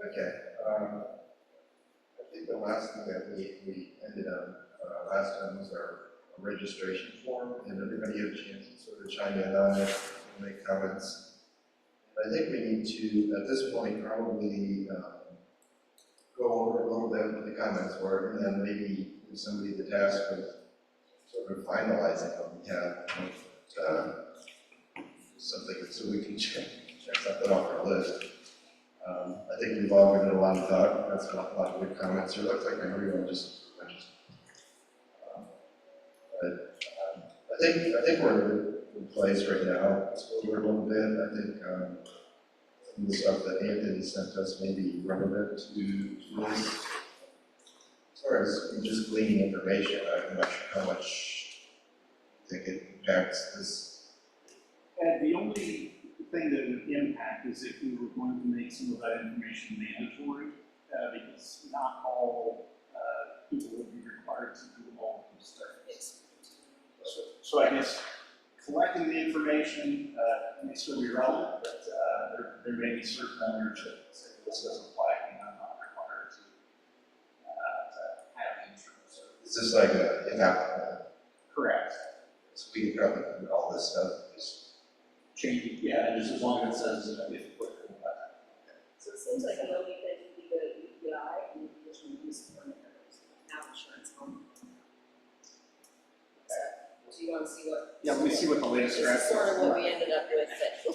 Okay. I think the last thing that we ended on last time was our registration form, and everybody had a chance to sort of chime in on it and make comments. I think we need to, at this point, probably go over a little bit what the comments were, and then maybe give somebody the task of sort of finalizing what we have, something so we can check something off our list. I think we've all given it a lot of thought. That's a lot of good comments. It looks like everyone just. I think we're in a good place right now. Let's go over a little bit. I think some of the stuff that Anthony sent us may be relevant to this. As far as just gleaning information, I'm not sure how much I think it impacts this. The only thing that would impact is if we were going to make some of that information mandatory, because not all people would be required to do all of these studies. So I guess collecting the information may still be relevant, but there may be certain owners that say this doesn't apply and I'm not required to have insurance. So it's just like an correct. So we can probably do all this stuff. Changing, yeah, just as long as it says if applicable. So it seems like the only thing would be go to EPI and additional use permit have insurance on. So you want to see what? Yeah, let me see what the latest this draft is sort of what we ended up with, but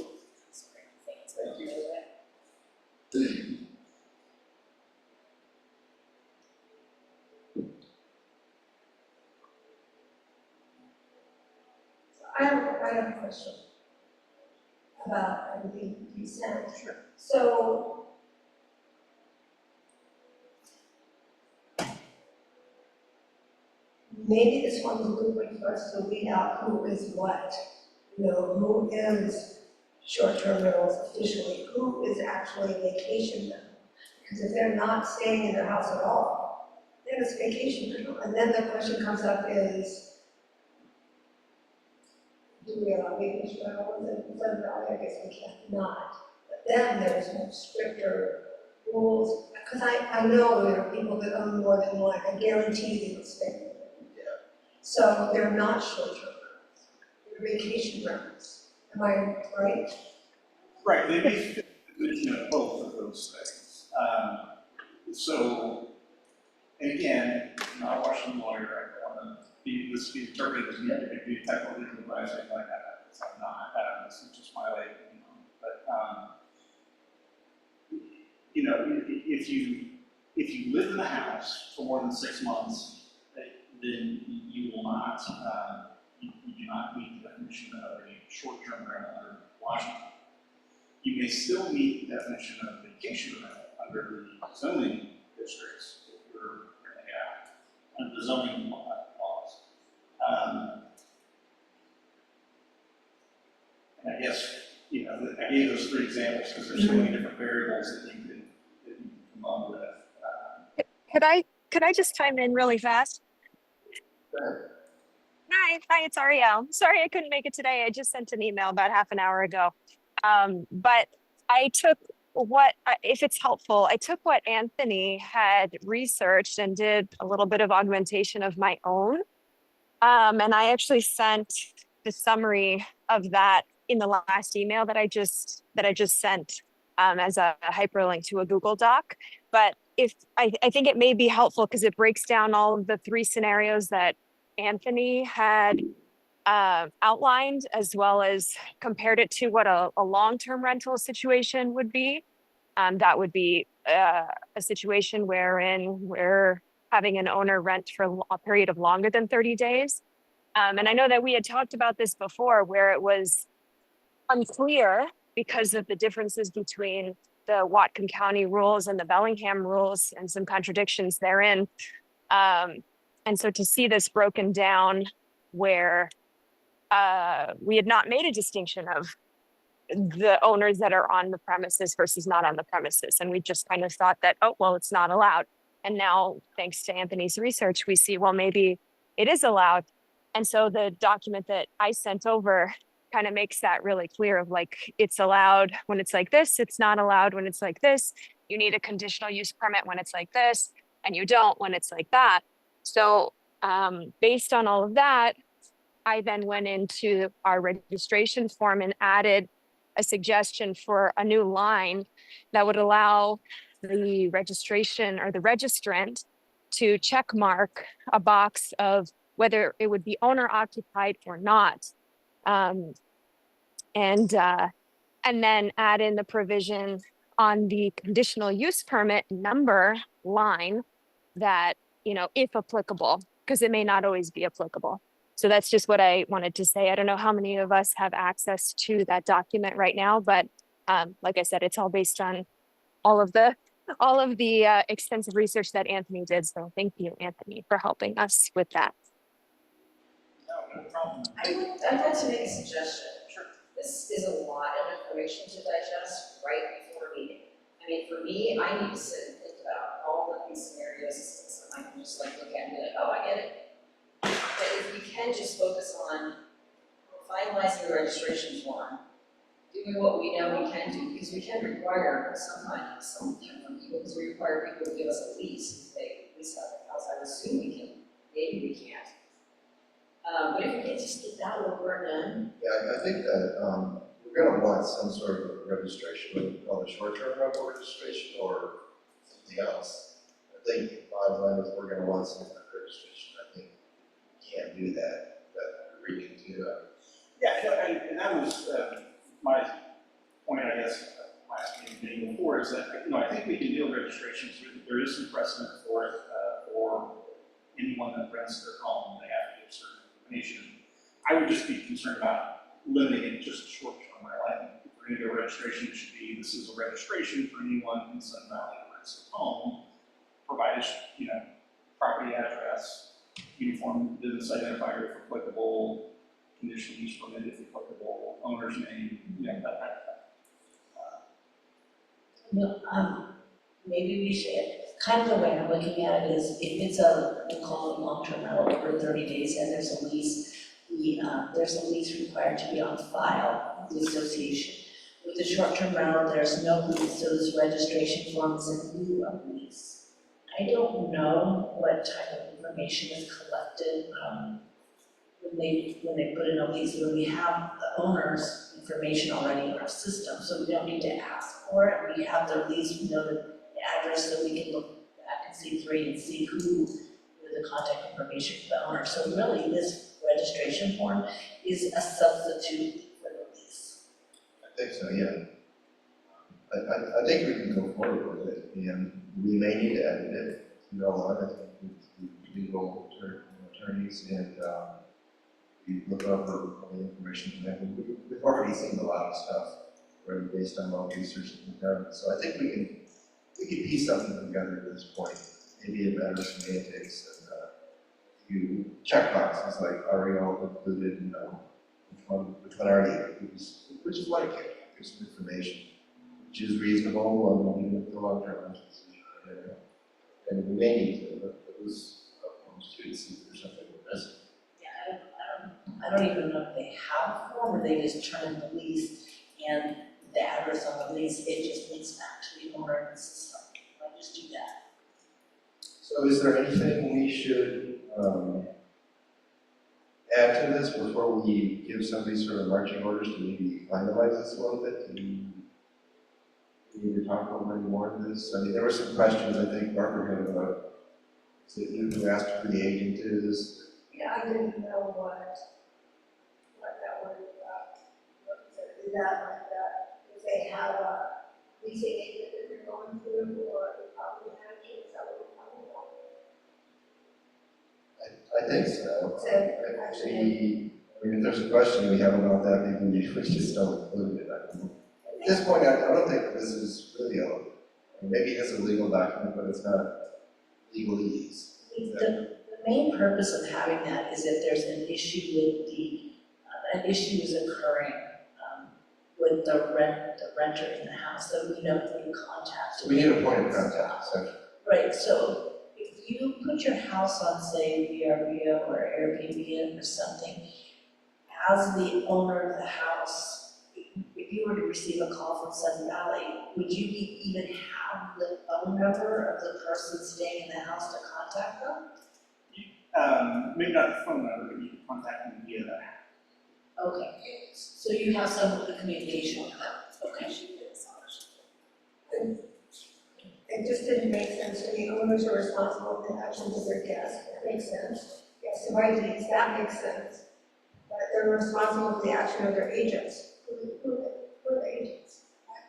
sorry, I think it's Thank you. I have a question about everything you said. Sure. So, maybe this one's a good way for us to weed out who is what. You know, who is short-term rentals officially, who is actually vacation rental. Because if they're not staying in their house at all, then it's vacation rental. And then the question comes up is, do we allow vacation rentals in Pleasant Valley? I guess we cannot. But then there's more stricter rules, because I know there are people that own more than one. I guarantee they will stay. Yeah. So they're not short-term rentals. They're vacation rentals. Am I right? Right, they may fit the definition of both of those things. So, and again, I'm not a Washington lawyer, I don't want to be interpreted as needing to be technical legal advice or anything like that. Because I'm not. This is just my way of opinion on it. But you know, if you live in the house for more than 6 months, then you will not. You do not meet the definition of a short-term rental under Washington. You may still meet the definition of vacation rental under the zoning districts if you're under the zoning laws. And I guess, you know, I gave those 3 examples because there's so many different variables that you can come up with. Could I just chime in really fast? Sure. Hi, it's Ariel. Sorry I couldn't make it today. I just sent an email about half an hour ago. But I took if it's helpful, I took what Anthony had researched and did a little bit of augmentation of my own. And I actually sent the summary of that in the last email that I just sent as a hyperlink to a Google Doc. But if I think it may be helpful because it breaks down all of the 3 scenarios that Anthony had outlined, as well as compared it to what a long-term rental situation would be. That would be a situation wherein we're having an owner rent for a period of longer than 30 days. And I know that we had talked about this before where it was unclear because of the differences between the Whatcom County rules and the Bellingham rules and some contradictions therein. And so to see this broken down where we had not made a distinction of the owners that are on the premises versus not on the premises. And we just kind of thought that, oh, well, it's not allowed. And now, thanks to Anthony's research, we see, well, maybe it is allowed. And so the document that I sent over kind of makes that really clear of like, it's allowed when it's like this, it's not allowed when it's like this. you need a conditional use permit when it's like this, and you don't when it's like that. So based on all of that, I then went into our registration form and added a suggestion for a new line that would allow the registration or the registrant to check mark a box of whether it would be owner occupied or not. And then add in the provision on the conditional use permit number line that, if applicable, because it may not always be applicable. So that's just what I wanted to say. I don't know how many of us have access to that document right now, but like I said, it's all based on all of the extensive research that Anthony did. So thank you, Anthony, for helping us with that. No, no problem. I'd like to make a suggestion. Sure. This is a lot of information to digest right before a meeting. I mean, for me, I need to sit and think about all of these scenarios, so I can just look at it and be like, oh, I get it. But if we can just focus on finalizing the registration form, doing what we know we can do, because we can require sometimes some from people, because we require people to give us a lease, if they lease out their house. I would assume we can, maybe we can't. But if we can just get that over and done. Yeah, I think that we're going to want some sort of registration, whether we call it short-term rental registration or something else. I think bottom line is we're going to want some kind of registration. I think we can't do that. That we're reading to. Yeah, and that was my point, I guess, last meeting before, is that, I think we can deal with registrations. There is some precedent for it, for anyone that rents their home, they have to give certain information. I would just be concerned about limiting it just to short-term rental. I think if we're going to do a registration, it should be, this is a registration for anyone in Sun Valley who rents a home, provided, property address, uniform business identifier if applicable, conditional use permit if applicable, owner's name, that type of No, maybe we should, kind of the way I'm looking at it is, if it's we'll call it long-term rental for 30 days and there's a lease, there's a lease required to be on file with the association. With the short-term rental, there's no lease, so this registration form is in lieu of lease. I don't know what type of information is collected when they put in a lease, when we have the owner's information already in our system, so we don't need to ask for it. We have their lease, we know the address, so we can look back in C3 and see who the contact information for the owner. So really, this registration form is a substitute for the lease. I think so, yeah. I think we can go forward with it, and we may need to edit it to go on. I think with the legal attorneys and we look over all the information from them. We've already seen a lot of stuff already based on all the research that we've done. So I think we can piece something together at this point. Maybe a better semantics and a few checkboxes like are we all included, which one are you? Which is like it. There's some information which is reasonable and the long term. And we may need to look at those forms too to see if there's something we're missing. I don't even know if they have a form or they just turn in the lease and the address on the lease, it just links back to the owner in the system. I just do that. So is there anything we should add to this before we give somebody sort of marching orders to maybe finalize this a little bit? Do we need to talk a little bit more of this? I mean, there were some questions I think Barbara had about, is it you who asked who the agent is? Yeah, I didn't know what that was about. Is that like that? If they have a leasing agent that they're going through or the property manager, is that what we're talking about? I think so. So, actually, I mean, if there's a question we have about that, maybe we just don't include it. I don't know. At this point, I don't think that this is really maybe it's a legal document, but it's not legalese. The main purpose of having that is if there's an issue with an issue is occurring with the renter in the house, that we know who to contact. So we need a point of contact, essentially. Right, so if you put your house on, say, VRBO or Airbnb or something, as the owner of the house, if you were to receive a call from Sun Valley, would you even have the phone number of the person staying in the house to contact them? Maybe not the phone number, but you can contact them via that. Okay, so you have some of the communication with them, okay. It just didn't make sense to me. Owners are responsible for the actions of their guests. That makes sense. Yes, if I did, that makes sense. But they're responsible for the action of their agents. Who are the agents?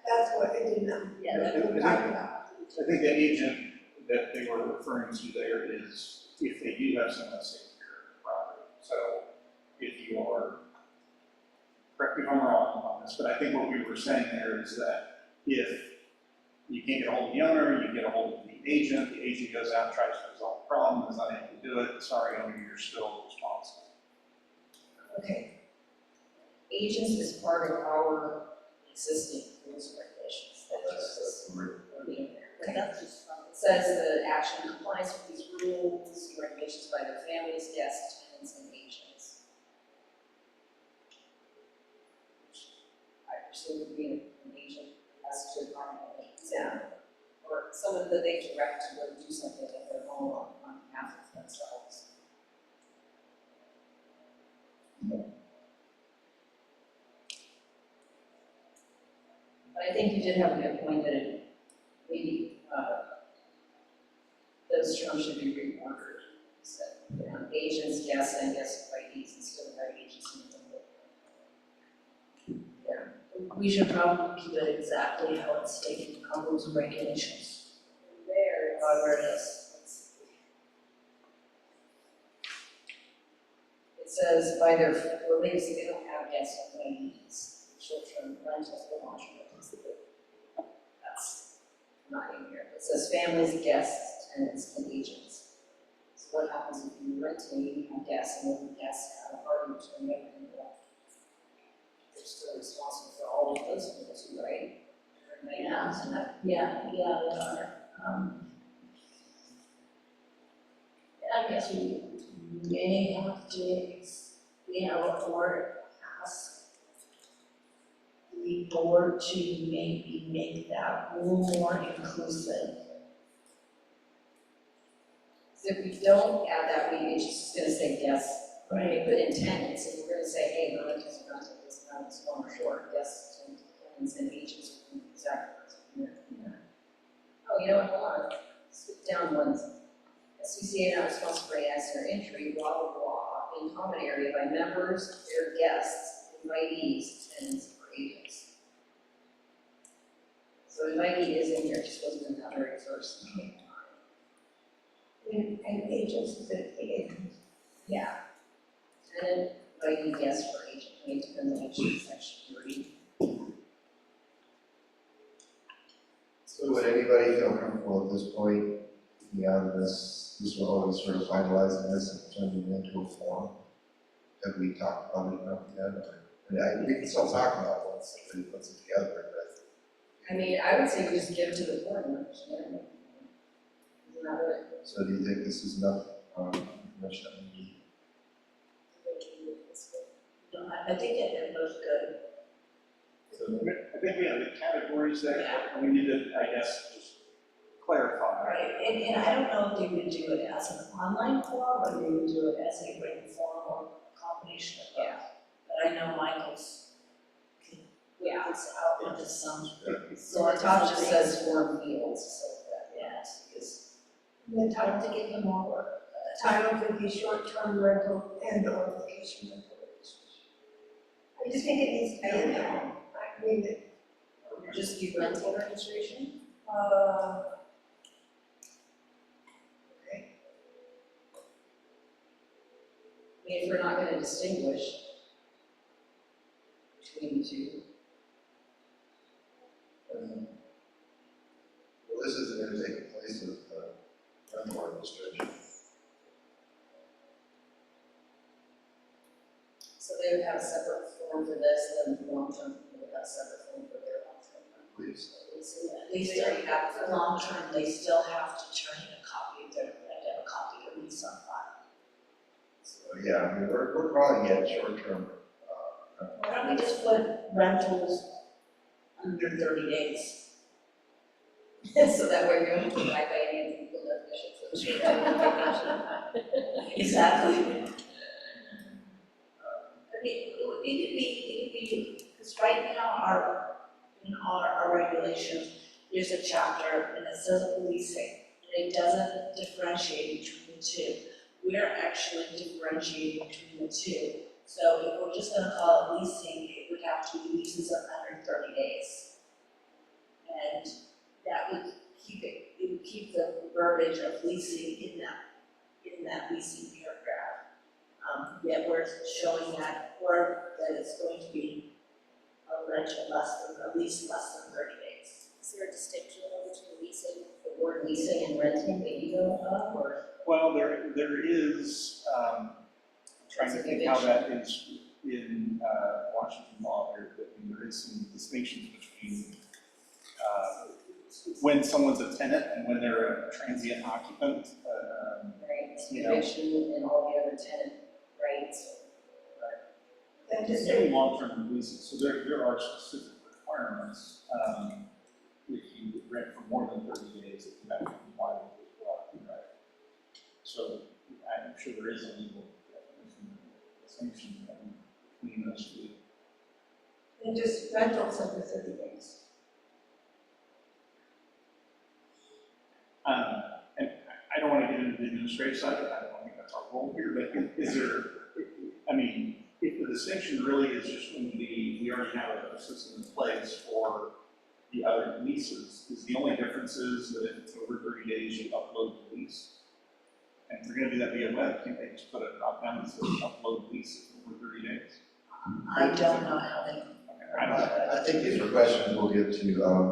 That's what I didn't, Yeah, that's what we're talking about. I think the agent that they were referring to there is if they do have someone taking care of the property. So if you are, correct me if I'm wrong on this, but I think what we were saying there is that if you can't get a hold of the owner, you get a hold of the agent goes out, tries to resolve the problem, is unable to do it, sorry owner, you're still responsible. Okay. Agents is part of our existing rules and regulations. That's just, But that's just fun. it says that action complies with these rules and regulations by their families, guests, tenants, and agents. I presume would be an agent has to exam, or someone that they direct to go do something at their home on behalf of themselves. But I think you did have a good point that it, maybe, those terms should be reordered. So, agents, guests, and guest IDs instead of agents. We should probably keep it exactly how it's stated in our rules and regulations, There, however it is. it says by their, well, they say they don't have guest IDs, short-term rentals, or long-term rentals. That's not in here. It says families, guests, tenants, and agents. So what happens if you rent and you have guests, and then the guests have a party to make them they're still responsible for all of those people too, right? Yeah, they are. I guess we may have to, we have a board ask the board to maybe make that rule more inclusive. So if we don't add that, it's just gonna say guests. Right. Put in tenants, and we're gonna say, hey, no, it doesn't matter, it's not long or short, guests and tenants and agents, exactly. Oh, you know what, hold on, skip down one. SCCA not responsible for any accident or injury, blah, blah, blah, in common area by members, their guests, invitees, tenants, or agents. So invitee is in here, just wasn't in that very first. And agents is a, Yeah. Tenant, invitee, guest, or agent, I mean, it depends on which section you read. So would anybody feel comfortable at this point, beyond this will always sort of finalizing this and turning it into a form? Have we talked about it enough yet? We can still talk about it once everybody puts it together, but. I mean, I would say you just give to the board members, yeah. Isn't that what? So do you think this is enough, information that we need? No, I think it was good. I think we have the categories there, and we need to, I guess, just clarify. Right, and I don't know if they would do it as an online form or they would do it as a written form or a combination of both. Yeah. But I know Michael's Yeah. it's out into some. So the top just says form fields, so that, Yes, because the I don't title, think it can more work. title could be short-term rental and or vacation rental. I just think it needs to be in there. I mean, just do rental registration. Okay. I mean, if we're not gonna distinguish between the two. Well, this isn't going to take the place of rental registration. So they would have a separate form for this, then the long-term, they would have a separate form for their long-term. Please. At least for long term, they still have to turn in a copy of their, a copy of lease on file. So, yeah, I mean, we're calling it short-term, Why don't we just put rentals under 30 days. So that way we don't have to abide by any of the legal definitions of short-term vacation. Exactly. I mean, it could be, because right now in our regulations, there's a chapter and it says policing, and it doesn't differentiate between the two. We're actually differentiating between the two. So if we're just gonna call it leasing, it would have to be leases of under 30 days. And that would it would keep the verbiage of leasing in that leasing paragraph. Yet we're showing that, or that it's going to be a rental at least less than 30 days. Is there a distinction between leasing, the word leasing and renting that you know of, or? Well, there is, trying to think how that is in Washington law, there is some distinctions between when someone's a tenant and when they're a transient occupant. Right, You know. eviction and all the other tenant rights. And just Any long-term leases, so there are specific requirements. If you rent for more than 30 days, if you have to comply with as well, right? So I'm sure there is a legal distinction between those two. and just rentals under 30 days. And I don't want to get into the administrative side of it, I don't think that's our role here, but is there, I mean, if the distinction really is just going to be, we already have a system in place for the other leases, is the only difference is that if it's over 30 days, you upload the lease. And if they're going to do that via web, can't they just put a drop down that says upload lease over 30 days? I don't know how they. I don't know. I think these are questions we'll give to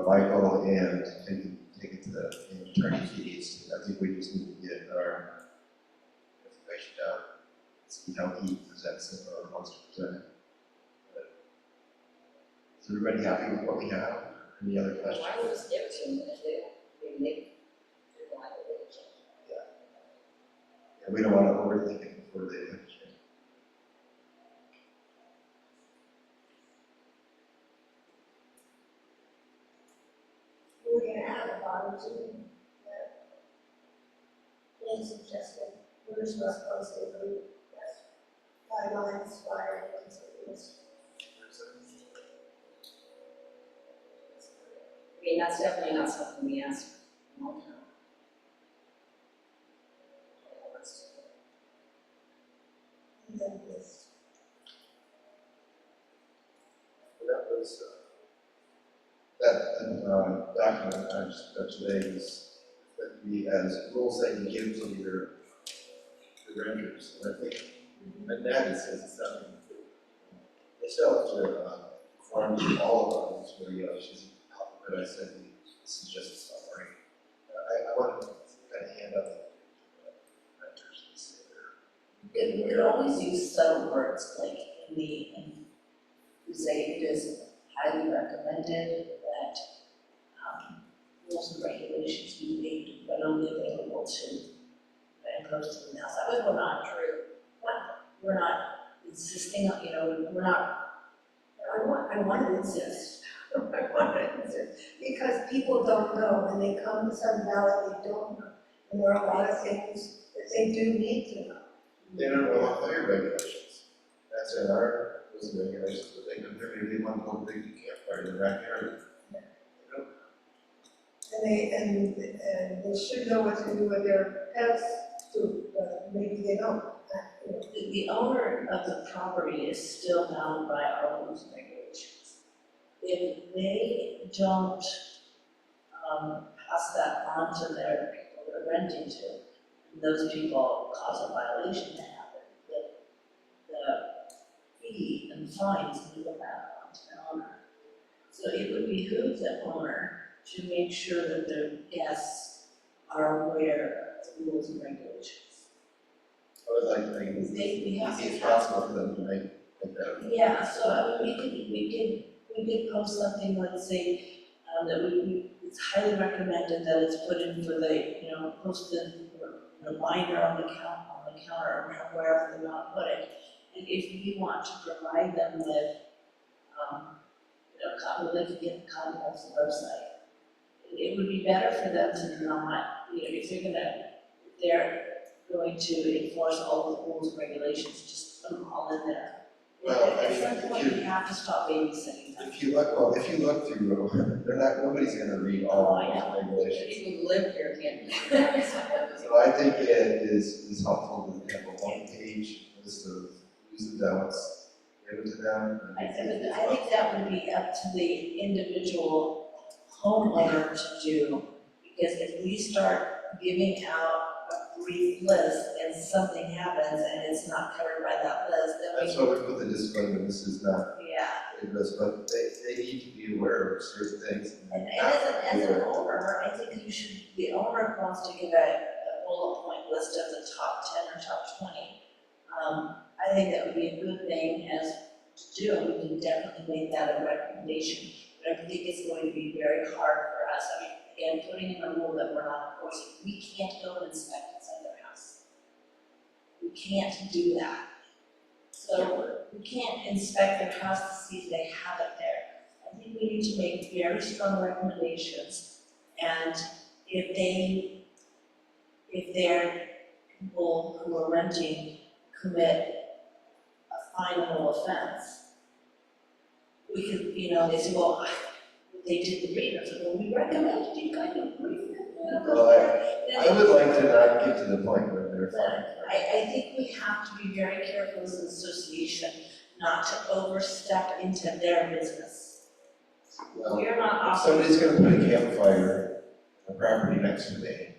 Michael and take it to the attorney fees. I think we just need to get our information down, see how he presents it or wants to present it. But is everybody happy with what we have? Any other questions? Why would just give it to them if they don't, they don't like it, they can't. Yeah, we don't want to overthink it before they change. We're gonna add a bottom to that. Ian suggested, members must closely agree, yes, guidelines, fire, and concerns. I mean, that's definitely not something we ask all the time. And then this, That was, that document I just got today is that we, as rules that you give to your renters, and I think, and that says it's something, they still have to inform you all of us, where, you know, she's, but I said, this is just a summary. I want to kind of hand up the renters and say they're. It always use subtle words, like you say it is highly recommended that rules and regulations be made readily available to renters to the house. That way we're not true. We're not insisting on, we're not. I want to insist, I want to insist, because people don't know, when they come to Sun Valley, they don't know. And there are a lot of things that they do need to know. They don't know about fire regulations. That's in our rules and regulations, but they don't, maybe they want to go big campfire in the backyard. And they should know what to do with their pets too, but maybe they don't. The owner of the property is still bound by our rules and regulations. If they don't pass that on to their people they're renting to, and those people cause a violation to happen, the fee and fines will go back onto the owner. So it would behoove the owner to make sure that their guests are aware of the rules and regulations. I would like to make it as We have easy to as possible for them to make that. Yeah, so I mean, we could post something, let's say, that it's highly recommended that it's put in for the, posted reminder on the counter, or wherever they want to put it. And if you want to provide them with, they can get the contacts on the website. It would be better for them to not, if they're going to enforce all the rules and regulations, just put them all in there. Well, I At mean, some point, we have to stop babysitting them. if you look through, nobody's gonna read all of those regulations. People who live here can't. So I think it is helpful to have a one-page list of do's and don'ts, give it to them. I think that would be up to the individual homeowner to do, because if we start giving out a brief list and something happens and it's not covered by that list, then That's why we put the disclaimer, this is not, yeah. it goes, but they need to be aware of certain things. And as an owner, I think the owner wants to give a bullet point list of the top 10 or top 20. I think that would be a good thing as to do, and we can definitely make that a recommendation. But I think it's going to be very hard for us. I mean, again, putting in a rule that we're not enforcing, we can't go and inspect inside their house. We can't do that. So we can't inspect their house to see if they have it there. I think we need to make very strong recommendations, and if their people who are renting commit a finable offense, we could, they say, well, they did the read, I said, well, we recommended you kind of brief it. Well, I would like to not get to the point where they're fined. I think we have to be very careful as an association not to overstep into their business. Well, We're not if somebody's gonna put a campfire on the property next to me,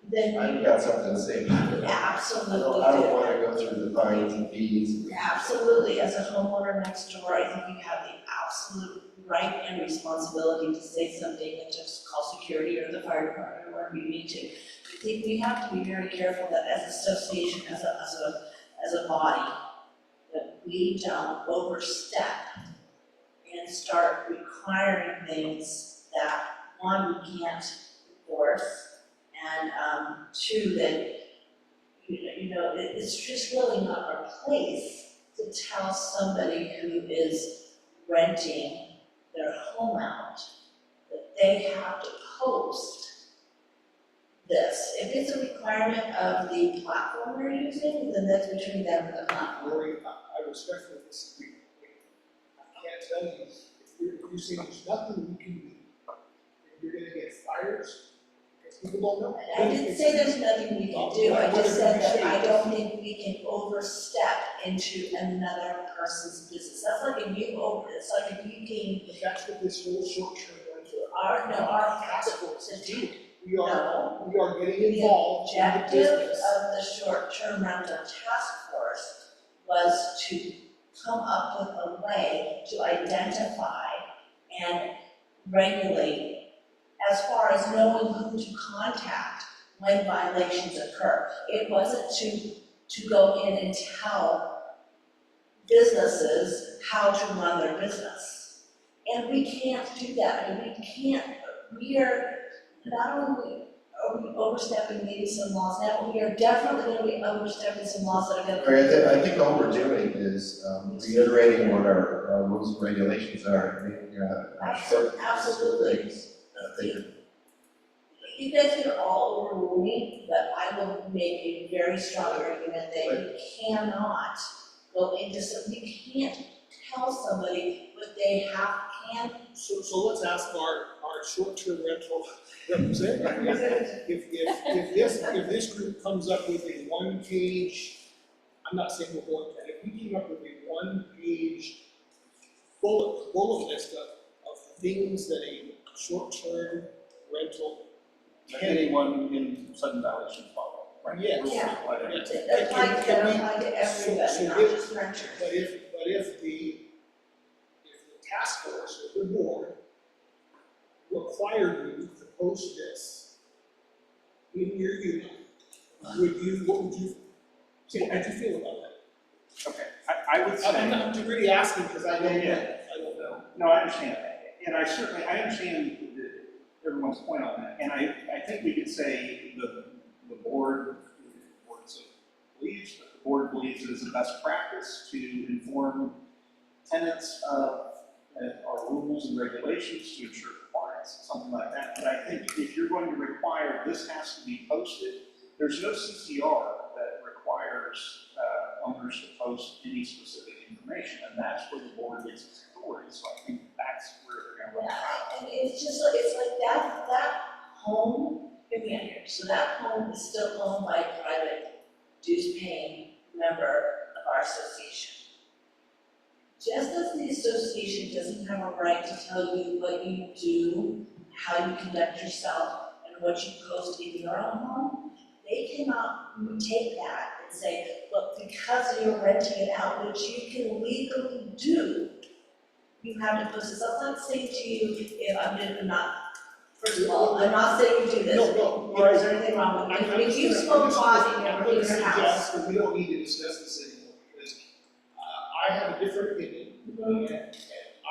then I've we got something to say about it. absolutely I don't do. wanna go through the fines and fees. Absolutely, as a homeowner next door, I think you have the absolute right and responsibility to say something and just call security or the fire department or wherever you need to. I think we have to be very careful that as an association, as a body, that we don't overstep and start requiring things that, one, we can't enforce, and two, that it's just really not our place to tell somebody who is renting their home out that they have to post this. If it's a requirement of the platform they're using, then that's between them and the platform. Lori, I respectfully disagree. I can't tell you, if you're saying there's nothing we can do, and you're gonna get fires, because people don't know. I didn't say there's nothing we can do, I just said that I don't think we can overstep into another person's business. That's like it's like if you came, But that's what this whole short-term rental, our task force is doing. No. We are getting The involved in the objective business. of the short-term rental task force was to come up with a way to identify and regulate as far as knowing who to contact when violations occur. It wasn't to go in and tell businesses how to run their business. And we can't do that, and we are not only are we overstepping maybe some laws now, we are definitely going to be overstepping some laws that are going to. I think all we're doing is reiterating what our rules and regulations are. Absolutely. Things. You guys can all overrule me, but I will make a very strong argument that you cannot go into you can't tell somebody what they can. So let's ask our short-term rental representative. If this group comes up with a one-page, I'm not saying we're going to, if we came up with a one-page bullet list of things that a short-term rental Anyone in Sudden Valley should follow, right? Yes. Yeah. Whatever. It applies to everybody, so not if- just renters. But if the task force or the board required you to post this in your unit, what would you how'd you feel about that? Okay, I would say. I'm really asking because I don't know. Yeah. I don't know. No, I understand, and I understand everyone's point on that, and I think we could say the board believes, but the board believes it is a best practice to inform tenants of our rules and regulations to ensure compliance, something like that. But I think if you're going to require this has to be posted, there's no CCR that requires owners to post any specific information, and that's where the board gets its authority. So I think that's where they're going to run afoul. And it's just like, it's like that home, hear me out here, so that home is still owned by a private dues-paying member of our association. Just as the association doesn't have a right to tell you what you do, how you conduct yourself, and what you post in your own home, they cannot take that and say, look, because you're renting it out, which you can legally do, you have to post this. I'm not saying to you, if I'm not, first of all, I'm not saying you do this. No, Is there anything wrong with it? I'm If you just smoke gonna- pot in your I'm gonna house. suggest that we don't need to discuss this anymore, because I have a different opinion, and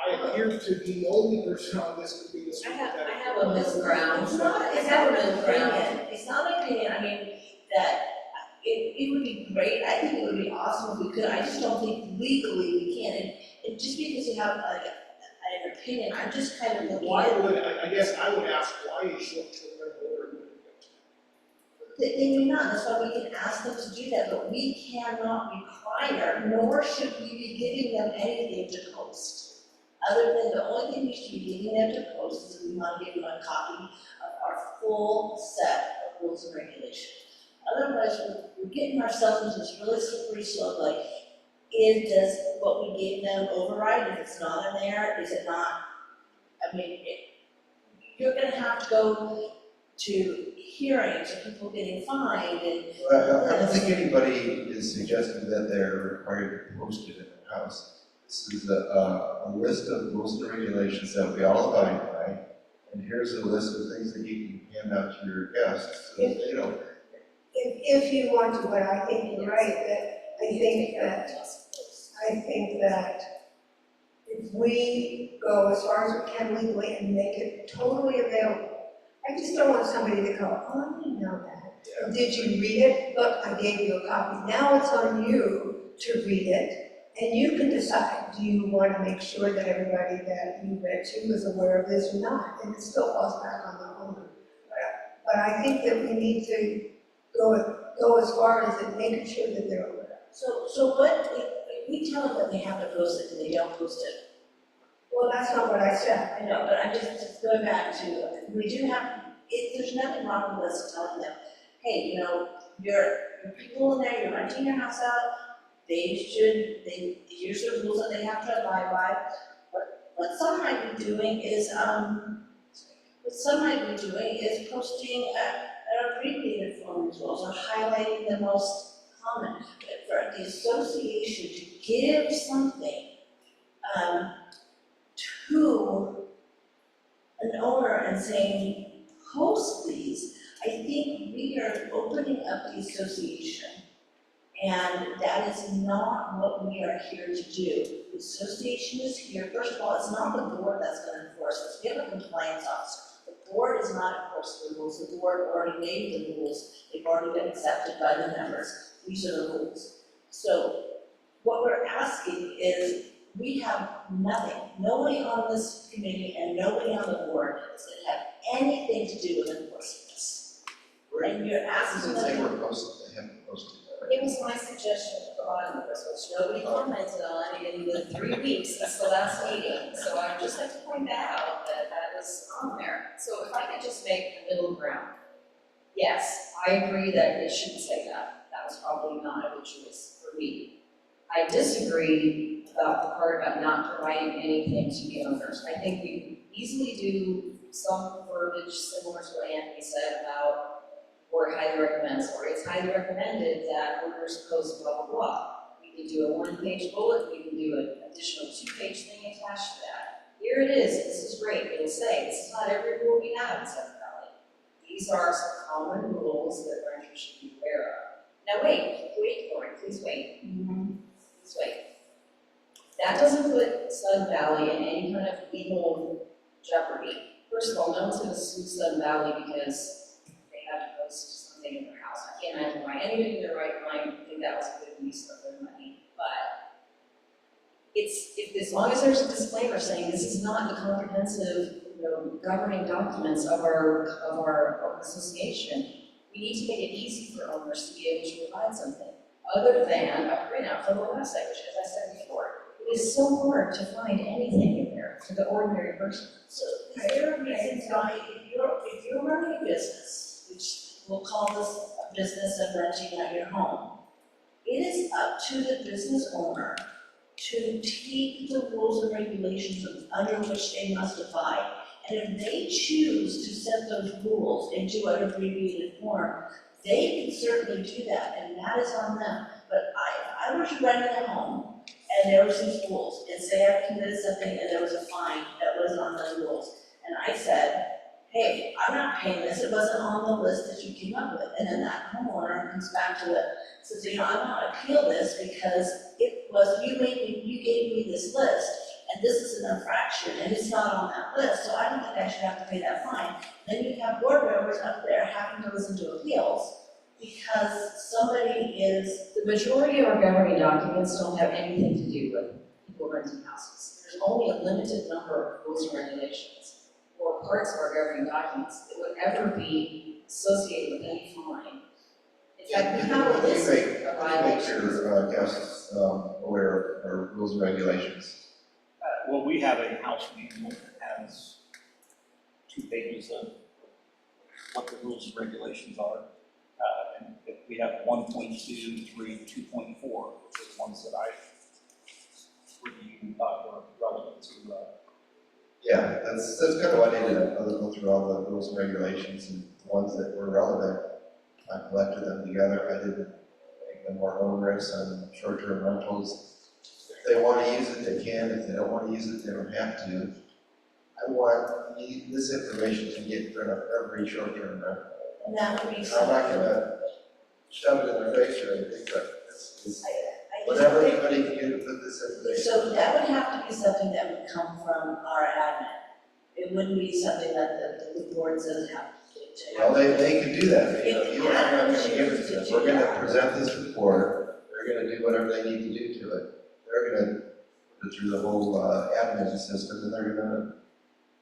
I appear to be the only person on this who feels I that. have a middle ground. It's not an opinion, it's not an opinion, I mean, that it would be great, I think it would be awesome if we could, I just don't think legally we can, and just because you have like an opinion, I'm just kind of looking Why at. would, I guess I would ask, why is short-term rental order? They may not, that's why we can ask them to do that, but we cannot require, nor should we be giving them anything to post. Other than, the only thing we should be giving them to post is if we want to give them a copy of our full set of rules and regulations. Otherwise, we're getting ourselves into this really slippery slope, like, does what we gave them override, if it's not in there, is it not? I mean, you're gonna have to go to hearings or people getting fined and. Well, I don't think anybody is suggesting that they're required to post it in their house. This is a list of rules and regulations that we all abide by, and here's a list of things that you can hand out to your guests, so that they don't. If you want to, but I think you're right, that I think that if we go as far as we can legally and make it totally available, I just don't want somebody to go, oh, I didn't know that. Did you read it? Look, I gave you a copy. Now it's on you to read it, and you can decide, do you want to make sure that everybody that you read to is aware of this or not? And it still falls back on the owner. But I think that we need to go as far as in making sure that they're aware. So what, if we tell them that they have to post it and they don't post it? Well, that's not what I said. I know, but I'm just going back to, we do have, there's nothing wrong with us telling them, hey, you know, your people in there, you're renting your house out, here's the rules that they have to abide by. What some might be doing is, posting an abbreviated form as well, so highlighting the most common. But for the association to give something, to an owner and saying, post these, I think we are opening up the association. And that is not what we are here to do. The association is here, first of all, it's not the board that's gonna enforce this, we have a compliance officer. The board is not enforcing the rules, the board already made the rules, they've already been accepted by the members, these are the rules. So what we're asking is, we have nothing, nobody on this committee and nobody on the board is gonna have anything to do with enforcing this. And you're asking Since they them. were posted, they haven't posted that. It was my suggestion at the bottom of this, which nobody commented on in the 3 weeks since the last meeting. So I would just like to point that out, that is on there. So if I could just make the middle ground. Yes, I agree that it shouldn't say that. That was probably not a good choice for me. I disagree about the part about not providing anything to the owners. I think we can easily do some verbiage similar to what Anthony said about or highly recommends, or it's highly recommended that owners post blah, blah, blah. We can do a one-page bullet, we can do an additional 2-page thing attached to that. Here it is, this is great, it'll say, this is not every rule we have in Central Valley. These are some common rules that renters should be aware of. Now wait, Lauren, please wait. Please wait. That doesn't put Sun Valley in any kind of legal jeopardy. First of all, no one's gonna sue Sun Valley because they had to post something in their house. I can't imagine why anybody in their right mind would think that was a good use of their money. But as long as there's a disclaimer saying this is not the comprehensive, governing documents of our association, we need to make it easy for owners to be able to provide something, other than a printout from the website, which, as I said before, it is so hard to find anything in there for the ordinary person. So is there a reason why, if you're running a business, which we'll call this a business of renting out your home, it is up to the business owner to take the rules and regulations under which they must abide. And if they choose to set those rules into an abbreviated form, they can certainly do that, and that is on them. But if I were to rent a home, and there was these rules, and say I committed something and there was a fine that wasn't on those rules, and I said, hey, I'm not paying this, it wasn't on the list that you came up with, and then that homeowner comes back to it, says, I'm not appeal this because it was, you gave me this list, and this is an infraction, and it's not on that list, so I don't think I should have to pay that fine. Then you have board members up there having to listen to appeals because somebody is. The majority of our governing documents don't have anything to do with people renting houses. There's only a limited number of rules and regulations or parts of our governing documents that would ever be associated with any fine. In fact, we have a list of violations. Make your guests aware of our rules and regulations. Well, we have a house manual that has 2 pages of what the rules and regulations are. And we have 1.2, 3, 2.4, which are the ones that I reviewed were relevant to. Yeah, that's kind of what I did. I looked through all the rules and regulations, and the ones that were relevant, I collected them together. I didn't make them more onerous on short-term rentals. If they want to use it, they can. If they don't want to use it, they don't have to. I want this information to get in front of every short-term rental. And that would be I'm something. not gonna shove it in their face or anything, but it's I whatever just think- anybody can do to put this information. So that would have to be something that would come from our admin. It wouldn't be something that the board says have to. Well, they can do that, but, If I'm not gonna admin give it to chooses them. to We're do gonna that. present this report, they're gonna do whatever they need to do to it. They're gonna put it through the whole admin system, and they're gonna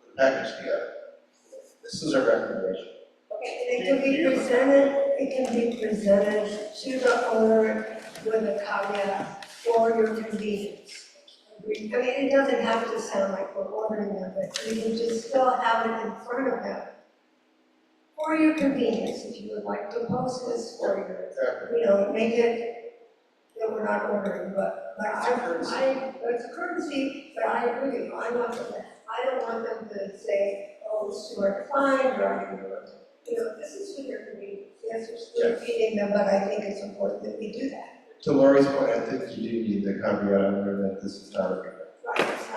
put a package together. This is our recommendation. It can be presented to the owner with a caveat for your convenience. I mean, it doesn't have to sound like we're ordering them, but you can just still have it in front of them for your convenience, if you would like to post this for your, make it that we're not ordering, but it's a courtesy, but I agree with you, I don't want them to say, oh, it's too hard to find, or I can this is for their convenience. Yes, we're still feeding them, but I think it's important that we do that. To Lori's point, I think you do need the caveat on there that this is not a Right, it's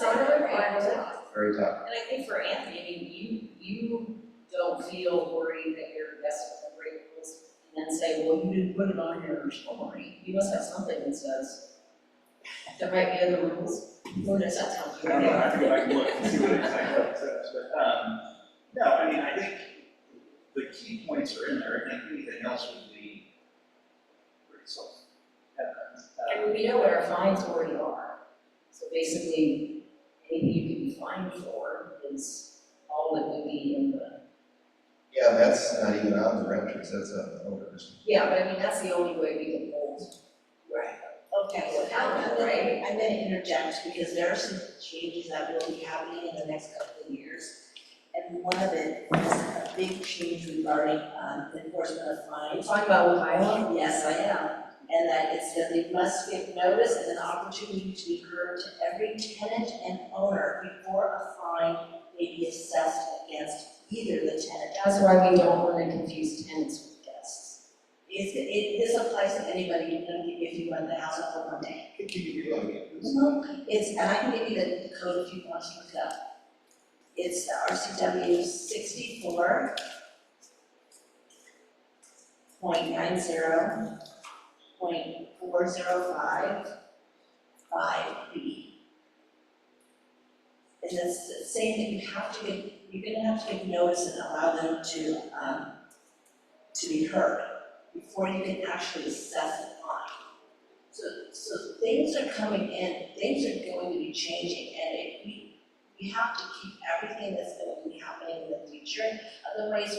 not a requirement. very tough. And I think for Anthony, I mean, you don't feel worried that your guests will break rules and then say, well, you didn't put it on your story. You must have something that says, there might be other rules. Or does that tell you? I don't know, I have to go back and look and see what exactly it says, but, no, I mean, I think the key points are in there, I think anything else would be pretty self-evident. And we know what our fines already are. So basically, anything you can be fined for is all that would be in the. Yeah, that's not even on the renters, that's on the owners. Yeah, but I mean, that's the only way we can hold. Right. Okay, so now I'm gonna interject because there are some changes that will be happening in the next couple of years. And one of it is a big change regarding enforcement of You're fines. talking about Ohio? Yes, I am. And that it's that they must give notice and an opportunity to be heard to every tenant and owner before a fine may be assessed against either the tenant. That's why we don't want to confuse tenants with guests. This applies to anybody, even if you rent the house out for one day. Can you read that again, please? And I can give you the code if you want to look it up. It's RCW 64.90.405.5B. And it's saying that you're gonna have to give notice and allow them to be heard before you can actually assess the fine. So things are coming in, things are going to be changing, and if we have to keep everything that's going to be happening in the future. Otherwise,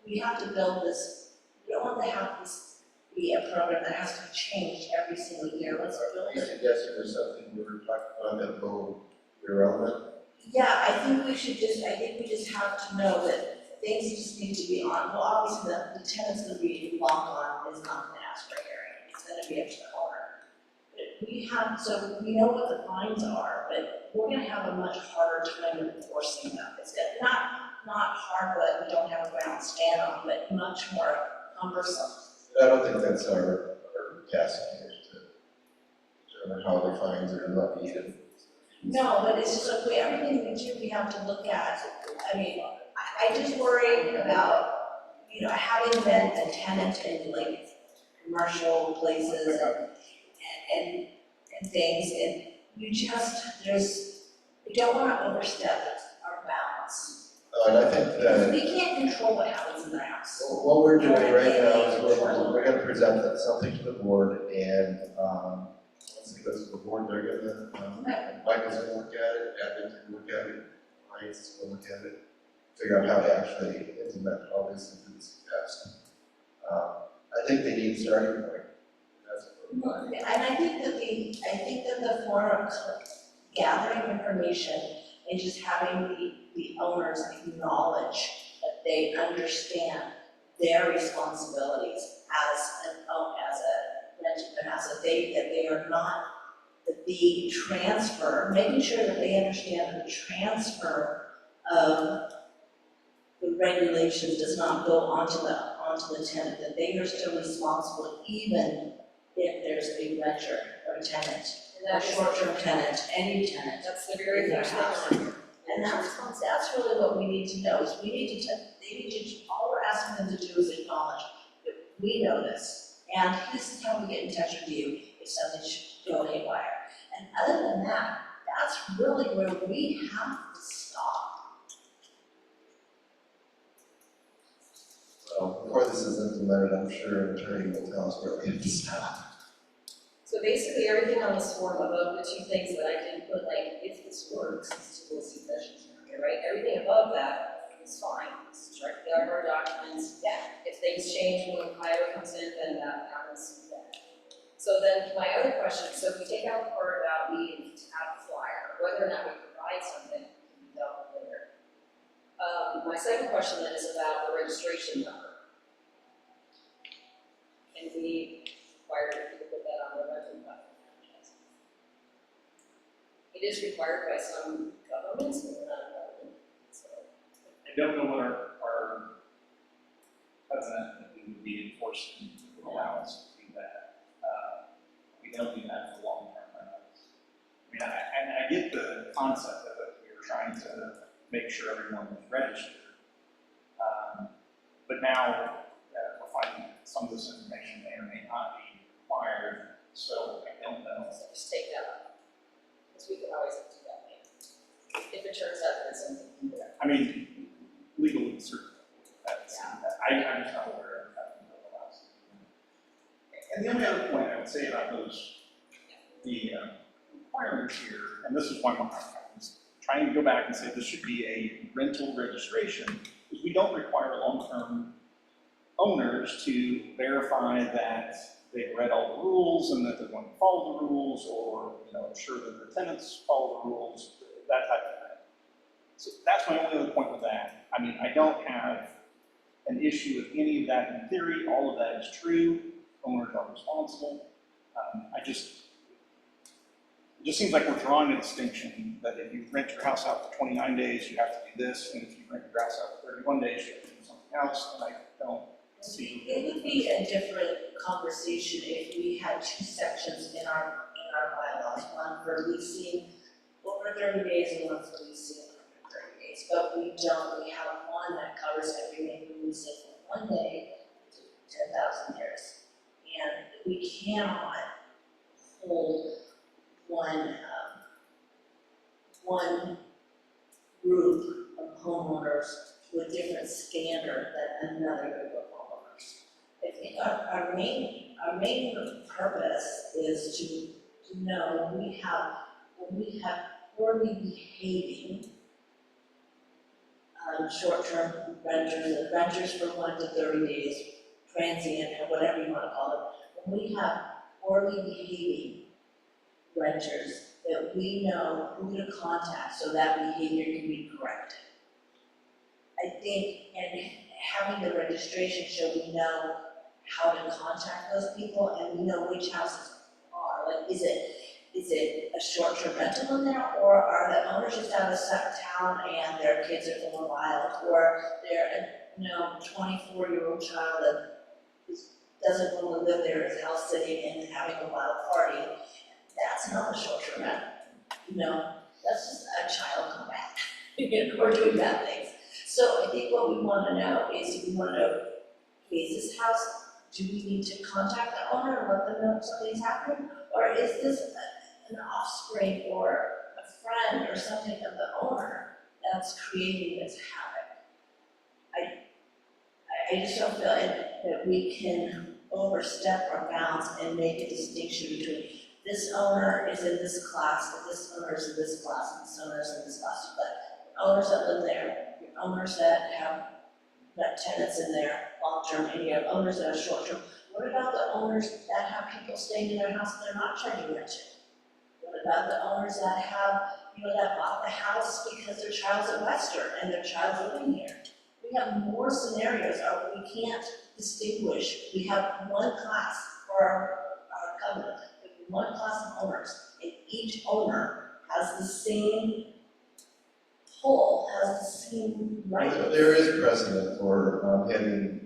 we have to build this, we don't want to have this be a program that has to change every single year. Let's build You it. suggested there's something we were talking about that will be relevant? Yeah, I think we just have to know that things just need to be on. Well, obviously, the tenant's gonna be locked on is not gonna ask for a hearing. It's gonna be up to the owner. But we have, so we know what the fines are, but we're gonna have a much harder time enforcing them. It's not hard, but we don't have a ground to stand on, but much more cumbersome. I don't think that's our task here to determine how the fines are levied and. No, but it's just like, everything we do, we have to look at. I mean, I just worry about, having been a tenant in like commercial places and things, and we don't wanna overstep our bounds. And I think that We can't control what happens in their house. what we're doing right now is we're gonna present something to the board, and, once it goes to the board, they're gonna, Michael's gonna look at it, Adam's gonna look at it, Ryan's gonna look at it, figure out how to actually implement all this into this test. I think they need a starting point. That's what we're And I think that the form of gathering information and just having the owners acknowledge that they understand their responsibilities as a rental house, that they are not, that the transfer, making sure that they understand that the transfer of the regulations does not go onto the tenant, that they are still responsible even if there's a renter or a tenant, And a short-term tenant, any tenant. that's the very first thing on here. And that's really what we need to know, is all we're asking them to do is acknowledge that we know this, and this is how we get in touch with you if something should go haywire. And other than that, that's really where we have to stop. Well, before this is implemented, I'm sure an attorney will tell us where we have to stop. So basically, everything on this form above the two things that I didn't put, like, if this works, these two will see sessions here, right? Everything above that is fine. Strike the our documents. Yeah. If things change when Ohio comes in, then that happens then. So then my other question, so if we take out the part about needing to have a flyer, whether or not we provide something, can be dealt with later. My second question then is about the registration number. Can we require people to put that on their rental platform? It is required by some governments, but we're not a government, so. I don't know what our covenant that we would be enforcing would allow us to do that. We don't do that for long-term rentals. I mean, I get the concept of it, we were trying to make sure everyone was registered. But now, we're finding that some of this information may or may not be required, so I don't know. So just take that out. Because we can always do that later. If it turns out that it's something to do that. I mean, legally, certainly, I'm just not aware of that. And the only other point I would say about the requirements here, and this is one of my comments, trying to go back and say this should be a rental registration, because we don't require long-term owners to verify that they've read all the rules and that they're going to follow the rules, or ensure that their tenants follow the rules, that type of thing. So that's my only other point with that. I mean, I don't have an issue with any of that in theory. All of that is true. Owners are responsible. It just seems like we're drawing a distinction that if you rent your house out for 29 days, you have to do this, and if you rent your house out for 31 days, you have to do something else, and I don't see. It would be a different conversation if we had two sections in our bylaws, one for leasing over 30 days and one for leasing under 30 days. But we don't, we have one that covers everything from leasing from 1 day to 10,000 years. And we cannot hold one group of homeowners to a different standard than another group of homeowners. I think our main our main purpose is to know when we have poorly behaving short-term renters for 1 to 30 days, transient, or whatever you wanna call it. When we have poorly behaving renters, that we know who to contact so that behavior can be corrected. I think, and having the registration show we know how to contact those people and we know which houses are, like, is it a short-term rental in there, or are the owners just out of town and their kids are going wild, or they're a 24-year-old child that doesn't want to live there, is house sitting and having a wild party? That's not a short-term rental, that's just a child come back, or doing bad things. So I think what we want to know is, we want to know, is this house, do we need to contact the owner and let them know something's happening? Or is this an offspring or a friend or something of the owner that's creating this havoc? I just don't feel that we can overstep our bounds and make a distinction between this owner is in this class, and this owner is in this class, and this owner is in this class. But owners that live there, owners that have tenants in there long-term, and you have owners that are short-term. What about the owners that have people staying in their house and they're not charging rent? What about the owners that have, that bought the house because their child's a Western and their child's living here? We have more scenarios, we can't distinguish. We have one class for our covenant, we have one class of owners, and each owner has the same whole, has the same rights. There is precedent for having,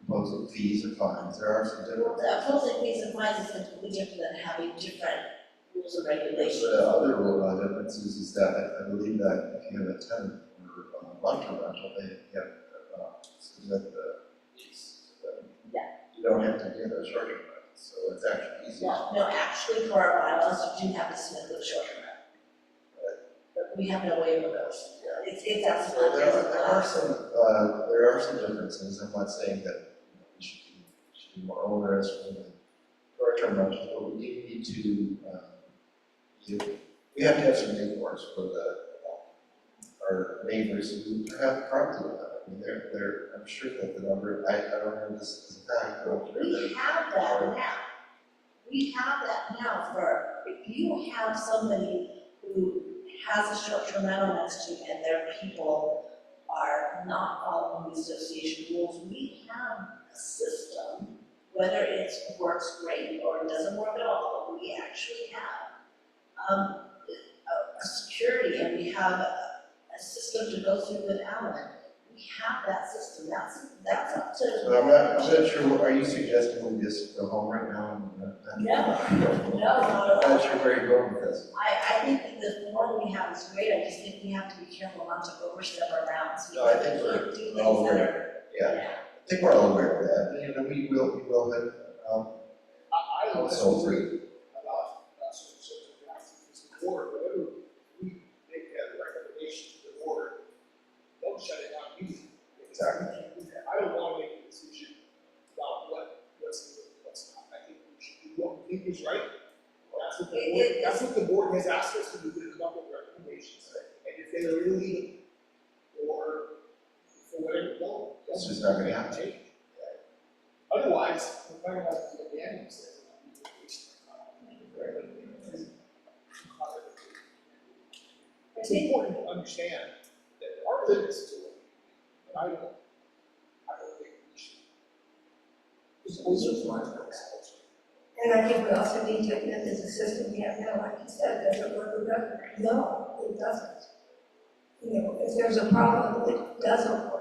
imposing fees or fines. There are some Well, different. opposing fees and fines is completely different than having different rules and regulations. The other rule differences is that I believe that if you have a tenant or long-term rental, they have submit the lease. Yeah. You don't have to give a short-term rental, so it's actually easier. No, actually, for our bylaws, you do have to submit the short-term rental. But we have no waiver of those. It's So absolutely. there are some differences. I'm not saying that we should be more onerous for the short-term rentals, but we do need to we have to have some recourse for our neighbors who have property with them. I mean, I'm sure that the number, I don't know this as a fact, but I'm sure We that have that now. We have that now if you have somebody who has a short-term rental next to you and their people are not following the association rules, we have a system, whether it works great or it doesn't work at all, but we actually have a security, and we have a system to go through with Alan. We have that system, that's up to. So I'm not sure, are you suggesting we just go home right now? No, not at I'm all. not sure where you're going with this. I think that the form we have is great, I just think we have to be careful not to overstep our bounds. No, I think We we're can't do things all that aware. are- Yeah, I think we're all aware of that. We will have, I don't So disagree about social justice, because the board, whatever we make that recommendation to the board, they'll shut it down immediately. Exactly. I don't want to make a decision about what's good and what's not. I think we should do what we think is right. That's what the board has asked us to do, to come up with recommendations. And if they really need them, or for whatever, no, it's just not gonna happen. change. Otherwise, we're going to have to get the animals. It's important to understand that there are limits to it, and I don't think we should. Just override ourselves. And I think we also need to admit there's a system we have now, like you said, doesn't work or doesn't. No, it doesn't. If there's a problem, it doesn't work.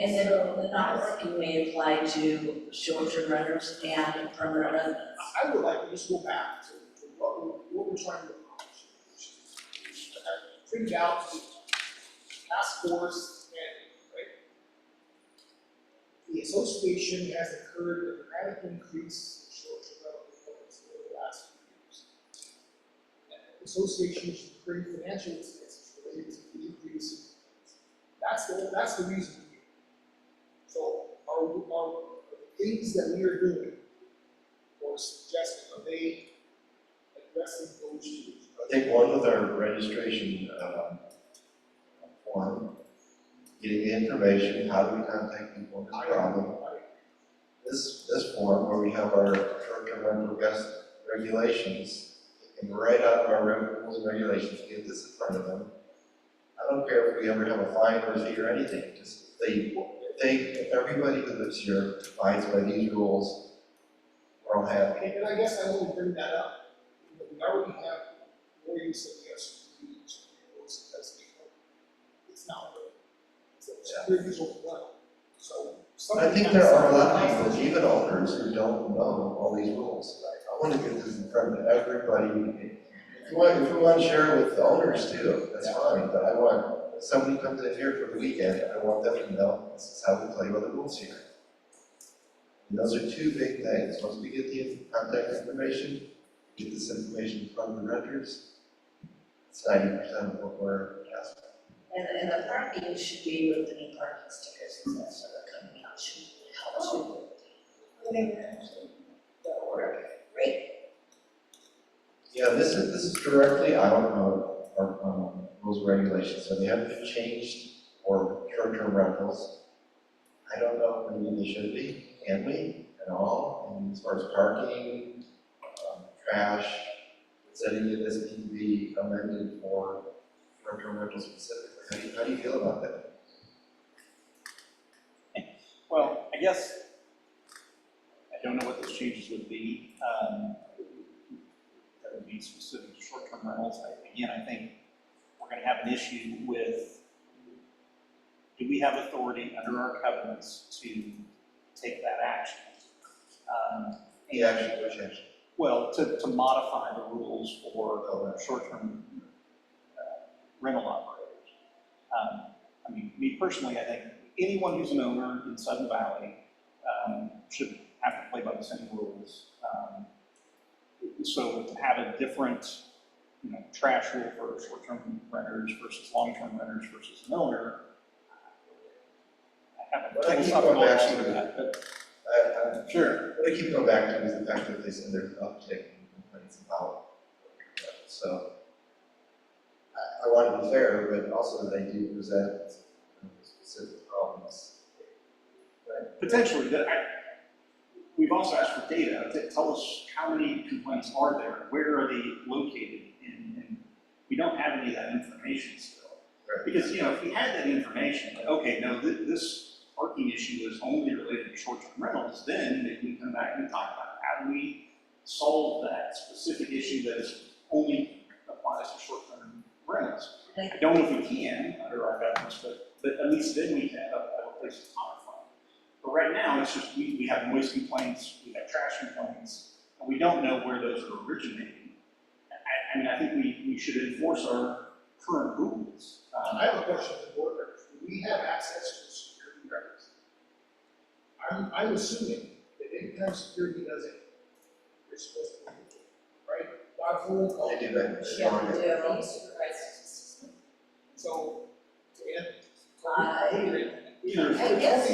And then the not working may apply to short-term renters and permanent residents. I would like to just go back to what we're trying to accomplish. Figured out the task force and, right? The association has incurred a dramatic increase in short-term rental performance over the last few years. And the association is incurring financial expenses related to the increase in that's the reason we're here. So our things that we are doing was suggesting, are they addressing those issues? I think one with our registration, form, getting the information, how do we contact people in this problem? This form where we have our short-term rental guest regulations, and right out of our rules and regulations, get this in front of them. I don't care if we ever have a fine or a fee or anything, just if everybody who lives here abides by these rules, we're all happy. And I guess I will bring that up. We already have more use of the SUVs, because it's not really. So security's overwhelmed. So. I think there are a lot of people, even owners, who don't know all these rules. I want to get this in front of everybody. If we want to share it with the owners too, that's fine, but I want, if somebody comes in here for the weekend, I want them to know this is how we play by the rules here. And those are two big things. Once we get the contact information, get this information from the renters, it's 90% of what we're asking. And the parking should be with the new parking stickers and stuff, so they're coming out, should help too. I think that actually, The order, great. Yeah, this is directly out of our rules and regulations, so they haven't been changed for short-term rentals. I don't know, maybe they should be, can we, at all? And as far as parking, trash, does any of this need to be amended for short-term rentals specifically? How do you feel about that? Well, I guess, I don't know what those changes would be. That would be specific to short-term rentals. Again, I think we're going to have an issue with, do we have authority under our covenants to take that action? The action, which action? Well, to modify the rules for short-term rental operators. I mean, me personally, I think anyone who's an owner in Sudden Valley should have to play by the same rules. So to have a different, trash rule for short-term renters versus long-term renters versus an owner, I haven't. Well, I keep going back to that, but sure. What I keep going back to is the fact that they said there's an uptick in complaints about so I want to be fair, but also they do present specific problems. Right? potentially, we've also asked for data to tell us how many complaints are there, where are they located, and we don't have any of that information still. Right. Because, if we had that information, like, okay, no, this parking issue is only related to short-term rentals, then maybe we come back and talk about how do we solve that specific issue that is only applies to short-term rentals. I don't know if we can under our governance, but at least then we have a place to talk from. But right now, it's just we have noise complaints, we have trash complaints, and we don't know where those are originating. I mean, I think we should enforce our current rules. I have a question to the board members. Do we have access to security records? I'm assuming that anytime security does it, you're supposed to do it, right? By phone call. They do that. Yeah, they use supervised system. So, to end. I guess.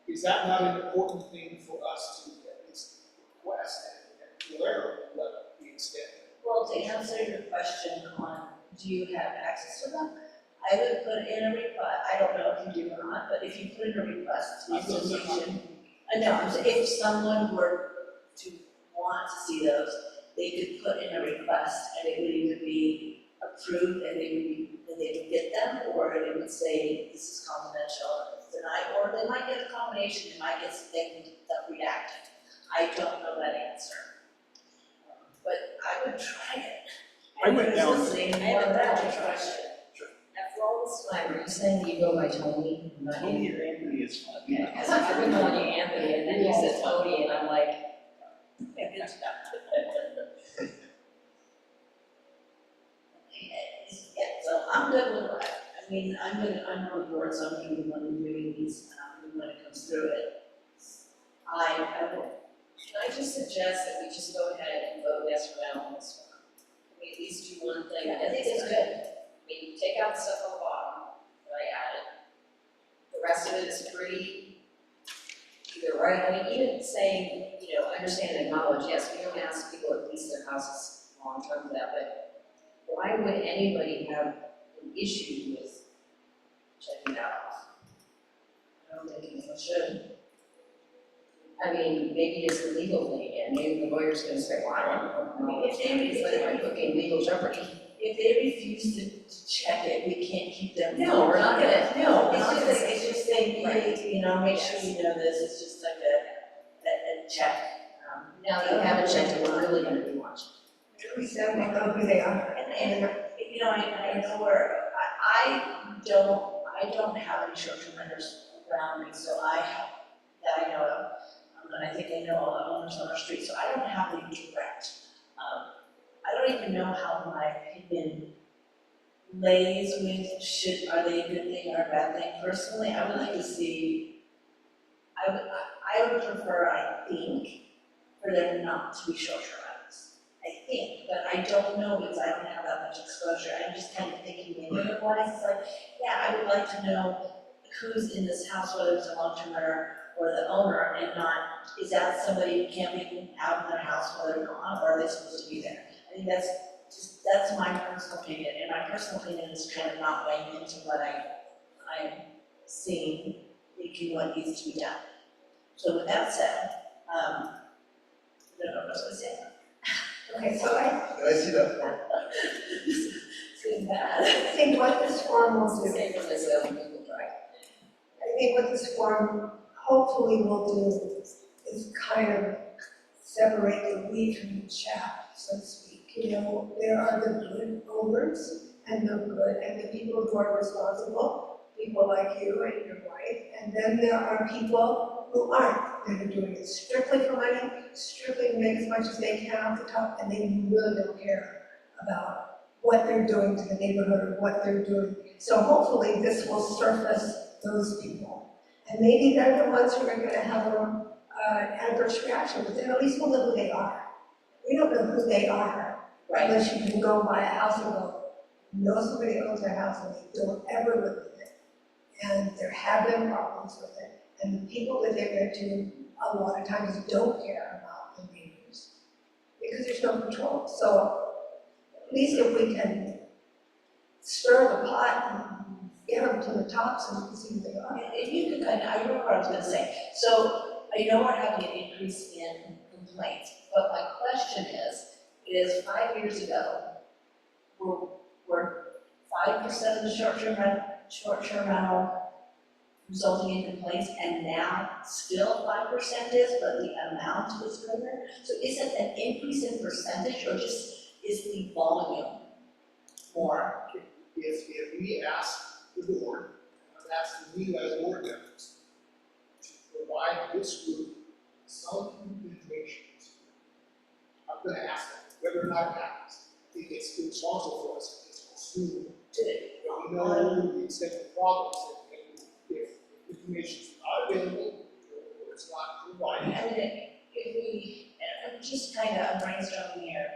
Is that not an important thing for us to at least request and be aware of what the extent? Well, to answer your question on, do you have access to them? I would put in a request, I don't know if you do or not, but if you put in a request to the association, if someone were to want to see those, they could put in a request and it would either be approved and they would get them, or it would say, this is confidential, it's denied, or they might get a combination, they might get something that redacted. I don't know that answer. But I would try it. I went down- Listening, I have a that better question. After all this time, are you saying you go by Tony? Not Tony you? or Anthony is fine. Okay, because I've been calling you Anthony, and then you said Tony, and I'm like, Yeah, good stuff. Yeah, so I'm good with that. I mean, I'm on the board, so I'm gonna be the one doing these, when it comes through it. I will, can I just suggest that we just go ahead and vote yes or no on this one? Can we at least do one thing? I think it's good. I mean, take out the stuff on the bottom that I added. The rest of it is pretty either right, I mean, even saying, understand and acknowledge, yes, we don't ask people to lease their houses long term for that, but why would anybody have an issue with checking that off? I don't think anyone should. I mean, maybe it's a legal thing, and maybe the lawyer's gonna say, well, I don't know. If they- It's like I'm putting legal jeopardy. If they refuse to check it, we can't keep them. No, we're not gonna, no, we're It's not just, gonna. it's just saying, hey, you know, make sure you know this, it's just like a check. Now that you haven't checked it, we're really gonna be watching. At least then we know who they are. And, you know, I know where, I don't have any short-term renters around me, so that I know of. And I think I know all the owners on our street, so I don't have any direct. I don't even know how my opinion lays with are they a good thing or a bad thing. Personally, I would like to see, I would prefer, I think, for there not to be short-term rentals. I think, but I don't know because I don't have that much exposure. I'm just kind of thinking maybe otherwise. It's like, yeah, I would like to know who's in this house, whether it's a long-term renter or the owner, and not, is that somebody camping out in their house while they're gone, or are they supposed to be there? I think that's my personal opinion, and my personal opinion is kind of not weighing into what I'm seeing, thinking what needs to be done. So with that said, I don't know what I was gonna say. Okay, so I Did I see that? It's bad. think what this form will do, Same as a legal drive. I think what this form hopefully will do is kind of separate the wheat from the chaff, so to speak. You know, there are the good owners and the people who are responsible, people like you and your wife, and then there are people who aren't, that are doing it strictly for money, strictly to make as much as they can off the top, and they really don't care about what they're doing to the neighborhood or what they're doing. So hopefully this will surface those people. And maybe they're the ones who are gonna have an adverse reaction, but then at least we'll know who they are. We don't know who they are, unless you can go buy a house and go, know somebody owns their house and they don't ever live in it. And they're having problems with it. And the people that they're going to, a lot of times, don't care about the neighbors because there's no control. So at least if we can stir the pot and get them to the top so we can see who they are. If you could kind of, I remember what I was gonna say. So I know we're having an increase in complaints, but my question is 5 years ago, were 5% of the short-term rental resulting in complaints, and now still 5% is, but the amount is greater? So is it an increase in percentage, or just is the volume more? If we ask the board, I'm asking you as board members, to provide this group some information. I'm gonna ask them whether or not it happens. I think it's responsible for us, it's assumed, that we know the extent of the problems, and if information is not available, or it's not provided. I mean, if we, and I'm just kind of brainstorming here.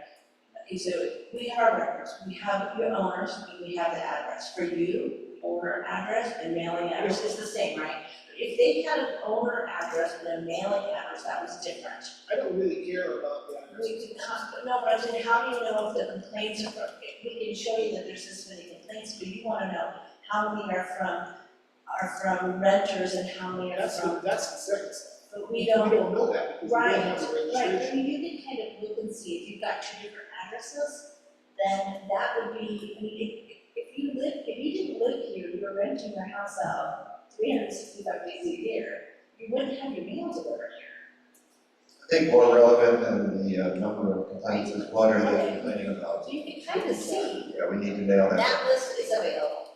Okay, so we have our records, we have your owners, and we have the address. For you, the owner address and mailing address is the same, right? If they had an owner address and a mailing address, that was different. I don't really care about that. No, but I'm saying, how do you know if the complaints are from, we can show you that there's this many complaints, but you wanna know how many are from renters and how many are from, That's the second step. but we We don't. don't know that because we Right, don't have the right, registration. I mean, you can kind of look and see, if you've got two different addresses, then that would be, I mean, if you didn't live here, you were renting your house out 365 days a year, you wouldn't have your meal delivered here. I think more relevant than the number of complaints is what are they complaining about? So you can kind of see, Yeah, we need to nail that. that list is available.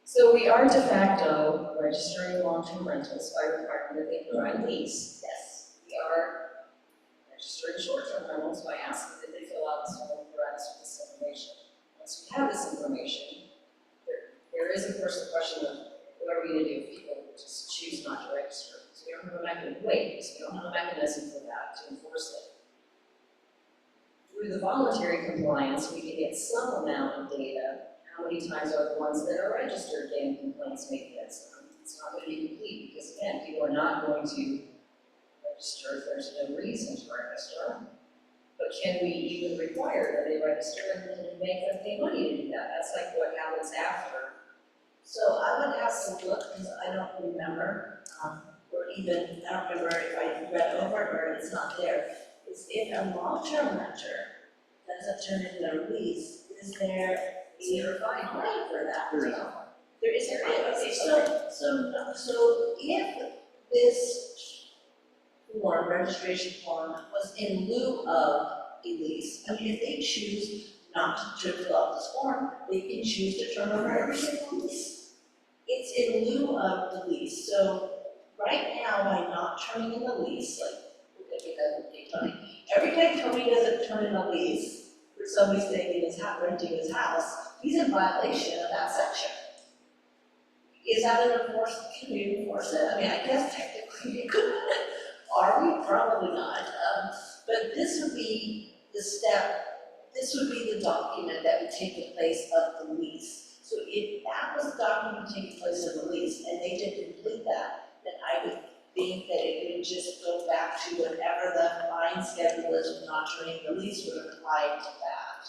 So we are de facto registering long-term rentals by requiring that they provide a lease. Yes. We are registering short-term rentals by asking that they fill out this form and provide us with this information. Once we have this information, there is of course the question of what are we gonna do if people just choose not to register? So we don't have a mechanism, because we don't have a mechanism for that to enforce it. Through the voluntary compliance, we can get some amount of data. How many times are the ones that are registered getting complaints made against them? It's not going to be complete because again, people are not going to register if there's no reason for it. can we even require that they register and make them pay money to do that? That's like what happens after. So I would have to look, because I don't remember, or even, I don't remember if I read over it or it's not there. Is if a long-term renter doesn't turn in their lease, is there a fine for that? There is a fine. There is a fine, okay, so if this form, registration form, was in lieu of a lease, I mean, if they choose not to fill out this form, they can choose to turn over every single lease. It's in lieu of the lease, so right now, by not turning in the lease, like, Tony, every time Tony doesn't turn in a lease for somebody staying in his house, renting his house, he's in violation of that section. Is that an enforcement, can we enforce it? I mean, I guess technically we could, are we? Probably not, but this would be the step, this would be the document that would take the place of the lease. So if that was the document taking place of the lease, and they did complete that, then I would think that it would just go back to whatever the fine schedule is for not turning the lease would apply to that.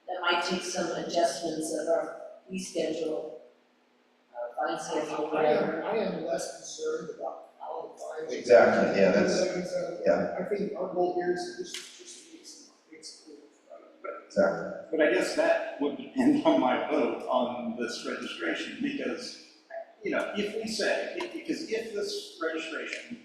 That might take some adjustments of our lease schedule, fine schedule, whatever. I am less concerned about how the fines. Exactly, yeah, that's, I think our goal here is just make some exactly. But I guess that would depend on my vote on this registration, because, you know, if we say, because if this registration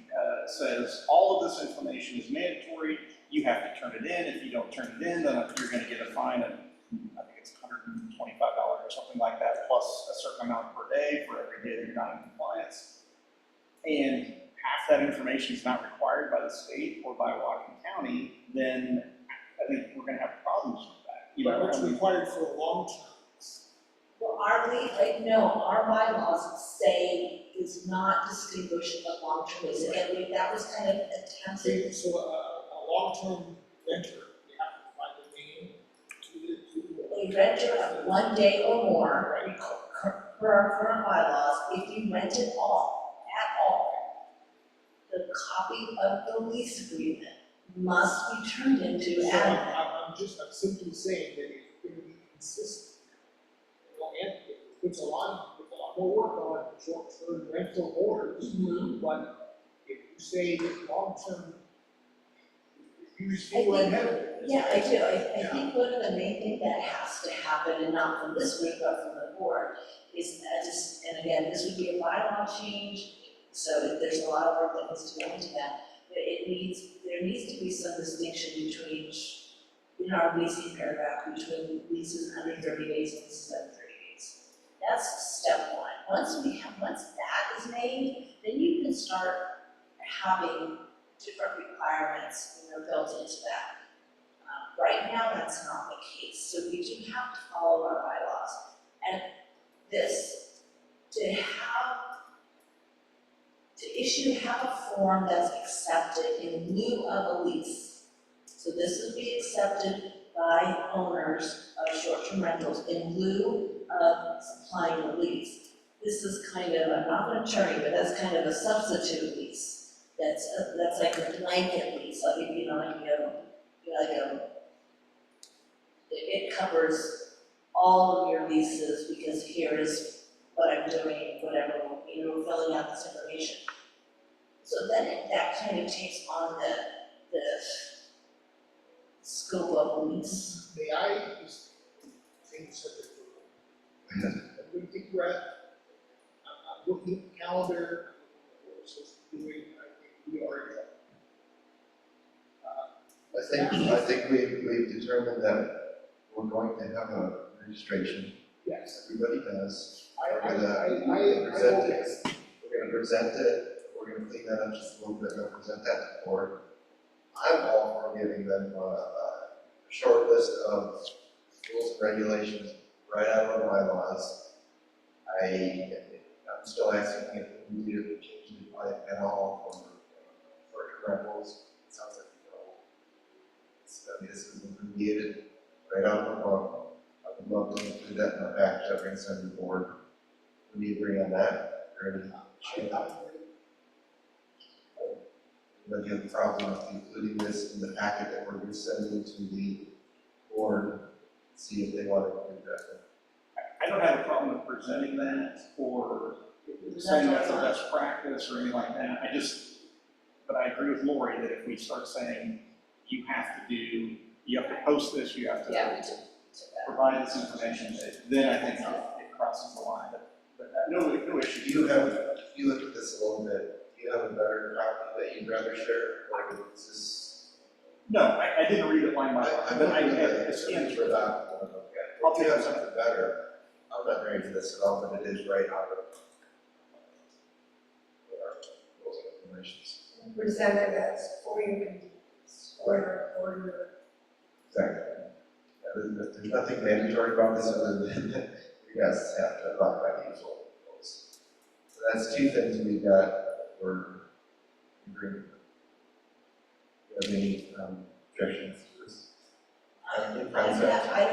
says all of this information is mandatory, you have to turn it in. If you don't turn it in, then you're gonna get a fine of, I think it's $125 or something like that, plus a certain amount per day for every day that you're not in compliance. And half that information is not required by the state or by Washington County, then I think we're gonna have problems with that. You know, But what's required for a long term? Well, our bylaws say does not distinguish a long-term lease. Again, that was kind of attempted. So a long-term renter, you have to find a name to A renter of 1 day or more, per our current bylaws, if you rent it all, at all, the copy of the lease agreement must be turned into So an. I'm simply saying that it's going to be consistent. You know, and it puts a lot more work on short-term rental orders, but if you say that long-term, if you see where I'm headed. Yeah, I do. I think one of the main things that has to happen, and not from this group, but from the board, is that just, and again, this would be a bylaw change, so there's a lot of work that needs to go into that. But there needs to be some distinction between, in our leasing paragraph, between leases under 30 days and leases under 30 days. That's step one. Once that is made, then you can start having different requirements, built into that. Right now, that's not the case, so we do have to follow our bylaws. And this, to have a form that's accepted in lieu of a lease. So this would be accepted by owners of short-term rentals in lieu of supplying a lease. This is kind of, I'm not an attorney, but that's kind of a substitute lease. That's like a blanket lease, like it covers all of your leases because here is what I'm doing, whatever, filling out this information. So then that kind of takes on the scope of the lease. May I just take a second for a moment? I'm going to take a breath. I'm looking at the calendar, what we're supposed to be doing, I think we are in trouble. I think we've determined that we're going to have a registration. Yes. Everybody does. I Present it. We're gonna present it, we're gonna clean that up just a little bit, and present that to the board. I'm all for giving them a short list of rules and regulations right out of the bylaws. I'm still asking if we need to change it at all for rentals. It sounds like this is abbreviated right out of the book. I would love to include that in our package that brings to the board. Would we agree on that? Or any change? But you have a problem with including this in the packet that we're going to send to the board, see if they want to do that. I don't have a problem with presenting that or saying that's the best practice or anything like that. But I agree with Lori that if we start saying you have to post this, you have Yeah, to we took that. provide this information, then I think it crosses the line. But no issue. You looked at this a little bit. Do you have a better copy that you'd rather share? Or is this? No, I didn't read it line by line, but I had a scan for through it. that. I'll take you something better. I'm not married to this at all, but it is right out of our rules and regulations. Present it as for you can square or Exactly. There's nothing mandatory about this other than that you guys have to abide by the usual rules. So that's two things we've got that we're agreeing with. Do you have any objections to this? I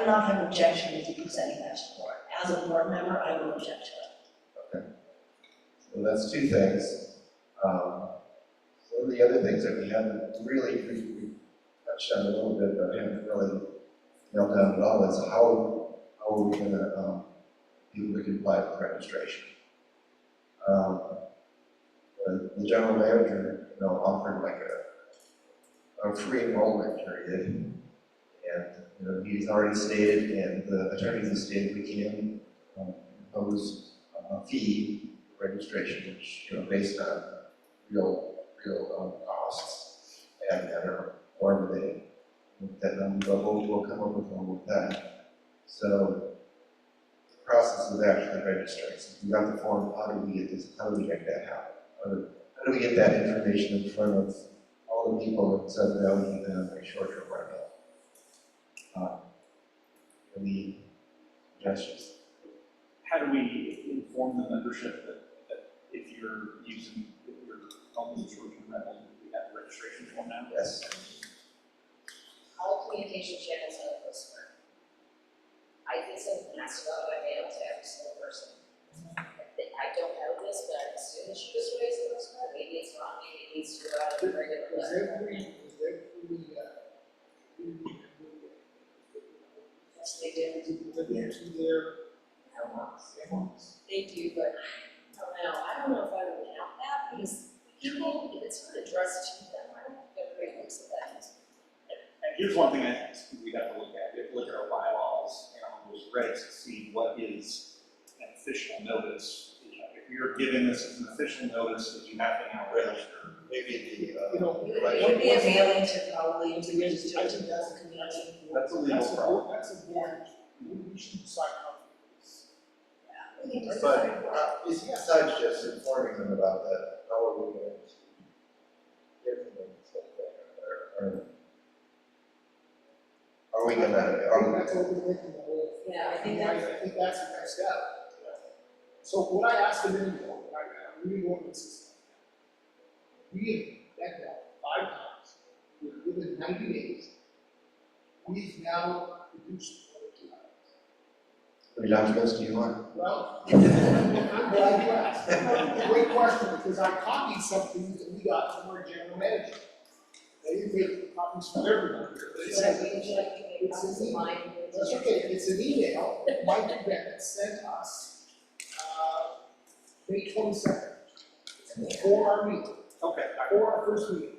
do not have objection with you presenting that to the board. As a board member, I will object to it. Okay. So that's two things. One of the other things that we haven't really, we touched on a little bit, but haven't really nailed down at all is how are we going to be able to comply with registration. The general manager, offered like a free enrollment period, and he's already stated, and the attorneys have stated we can impose a fee for registration, which based on real costs, and that are more than we'll come up with one with that. So the process of actually registering, so if we got the form, how do we get this? How do we make that happen? How do we get that information in front of all the people in Southern Valley and a short-term rental? Any suggestions? How do we inform the membership that if you're home as a short-term rental, we have a registration form now? Yes. All communication channels are postcard. I think someone asked about it, I mailed to every single person. I don't know this, but I assume it should just raise the postcard, maybe it's wrong, maybe it needs to go out in a regular letter. Yes, they do. They do, but I don't know if I would count that, because people, if it's not addressed to them, I don't think everybody looks at that. And here's one thing I think we have to look at. We have to look at our bylaws and our rules of regs to see what is an official notice. If you're giving this as an official notice, that you have to now register. Maybe It would be a mailing to probably introduce to the community. That's a legal problem. That's a board, we should decide how to do this. we can just. But besides just informing them about that, how are we going to give them something? Are we going to? That's overlooking the whole. Yeah, I think I think that's the next step. So what I asked them in, I really want this. We have begged out 5 times. We're given 90 days. We've now reduced 22 hours. How many documents do you want? Well, I'm glad you asked. Great question, because I copied something that we got from our general manager. They didn't make copies from everyone here, but it's So we would like to make it's copies an of email. mine. That's okay, it's an email Mike Bennett sent us, May 22nd, before our meeting, Okay. before our first meeting.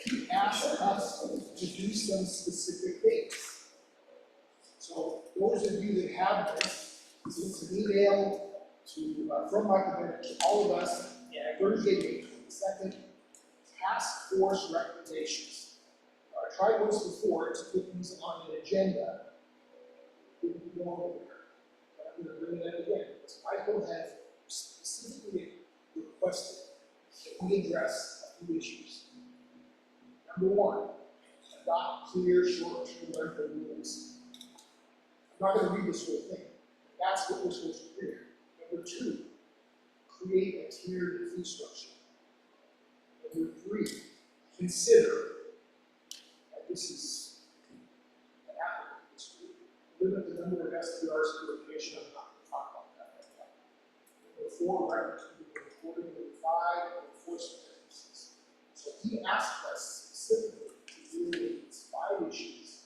He asked us to do some specific things. So those of you that have this, it's an email to, from Michael Bennett to all of us, Thursday, May 22nd, task force recommendations. I tried once before to put these on an agenda. Didn't go over there. But I'm going to bring it up again. Because Michael has specifically requested that we address a few issues. Number 1, adopt clear short-term rental rules. I'm not going to read this whole thing. That's what we're supposed to do. Number 2, create a tiered fee structure. Number 3, consider, and this is an applicant this week, limit the number of STRs per location. I'm not going to talk about that right now. Number 4, record reporting. Number 5, enforcement agencies. he asked us specifically to deal with these 5 issues.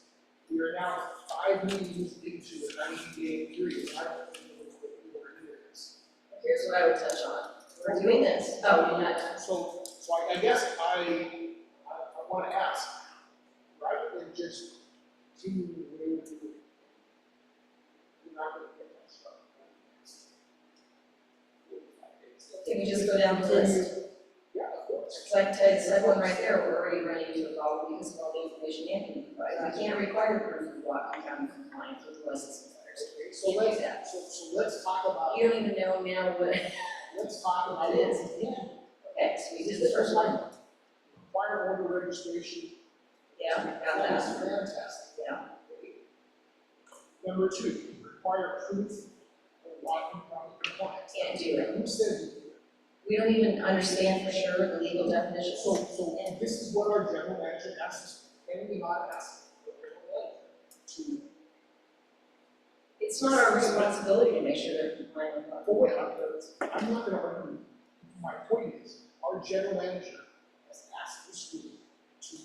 We are now 5 meetings into a 90-day period. I don't know what the order is. Here's what I would touch on. We're doing this. Oh, you're not. So I guess I want to ask, rather than just continue the way we're doing, we're not going to get that stuff done in the next 45 days. Can we just go down the list? Yeah, of course. It's like, the second one right there, we're already running into a problem because of all the information Anthony provides. We can't require proof of Whatcom County compliance with licensing letters. Okay, so let's talk about, You don't even know now what let's talk about it is. again. Okay, so we did the first one. Require order registration. Yeah, got That's that. fantastic. Yeah. Okay. Number 2, require proof of Whatcom County compliance. Can't do it. Who says you do it? We don't even understand for sure the legal definition. So this is what our general manager asks, and we not ask the general manager to. It's not our responsibility to make sure they're compliant with But wait, our codes. I'm not gonna argue. My point is, our general manager has asked the school to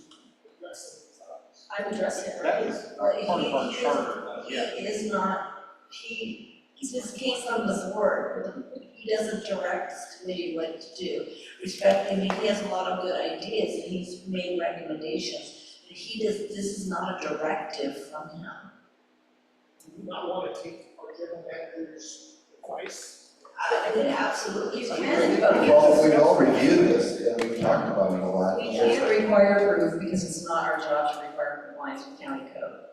address some of these items. I'm addressing it. That is Well, part of our he charter, He yeah. is not, he's just case on the board, he doesn't direct this committee what to do. Respectfully, he has a lot of good ideas and he's made recommendations, but this is not a directive from him. Do you not want to take our general manager's advice? I would absolutely. You can, but Well, we've all reviewed this, and we've talked about it a lot. we can't require proof because it's not our job to require compliance with county code.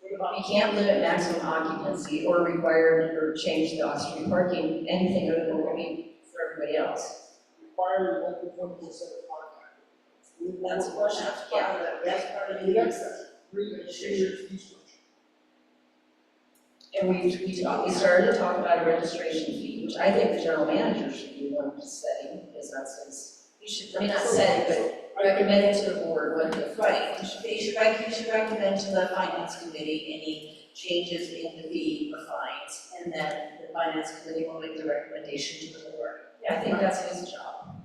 What about We can't limit maximum occupancy or require or change the off-street parking, anything other than what we for everybody else. require local 24/7 contact? That's one, that's part of The the. next section, 3-year fee structure. And we started to talk about a registration fee, which I think the general manager should be the one setting, because that's his, You should. I mean, not setting, but recommending to the board what the. Right, you should recommend to the finance committee any changes in the fee or fines, and then the finance committee will make the recommendation to the board. Yeah, I think that's his job.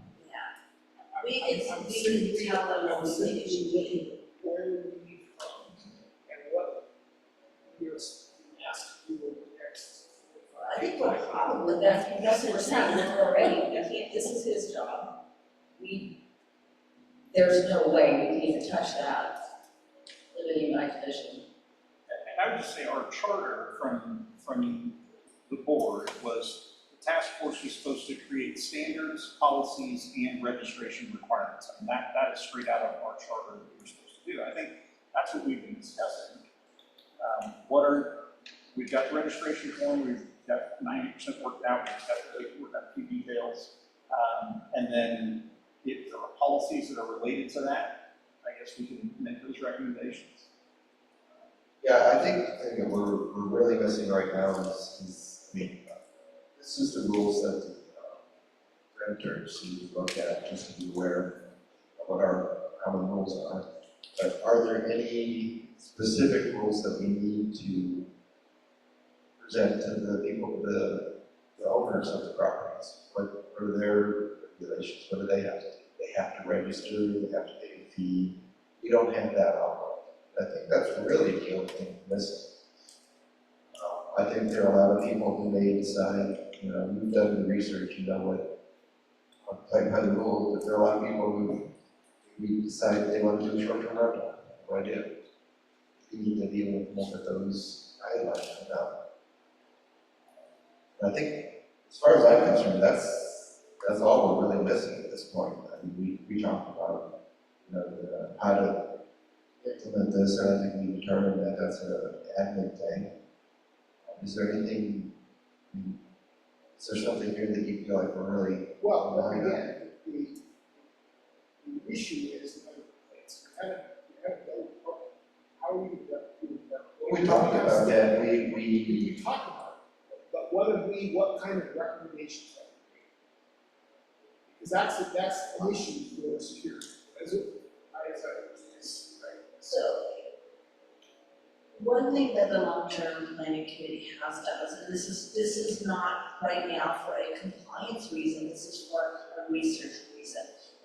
We can tell them what we think it should be. Where we need from, and what we are asked to do over the next 45 I think we're probably, that's what we're saying, that we're already, This is his job. There's no way we can even touch that, limiting my division. And I would just say our charter from the board was, the task force was supposed to create standards, policies, and registration requirements. I mean, that is straight out of our charter that we're supposed to do. I think that's what we've been discussing. We've got the registration form, we've got 90% worked out, we've got to work out a few details. And then if there are policies that are related to that, I guess we can make those recommendations. Yeah, I think the thing that we're really missing right now is, I mean, this is the rules that the renters need to look at, just to be aware of what our common rules are. But are there any specific rules that we need to present to the people, the owners of the properties? What are their regulations? What do they have to do? They have to register, they have to pay a fee. We don't have that outline. I think that's really the only thing missing. I think there are a lot of people who may decide, you've done the research, you know what, play by the rules, but there are a lot of people who decide they want to do a short-term rental. No idea. We need to be able to look at those guidelines now. And I think, as far as I'm concerned, that's all we're really missing at this point. I mean, we talked about, how to implement this, and I think we determined that that's an admin thing. Is there anything, is there something here that you feel like we're really? Well, again, the issue is, it's kind of, how are we going to do that? We talked about that, We talked about it, but what kind of recommendations have we made? Because that's an issue for security, as it, is, right? So, one thing that the long-term planning committee has done, and this is not right now for a compliance reason, this is for a research reason,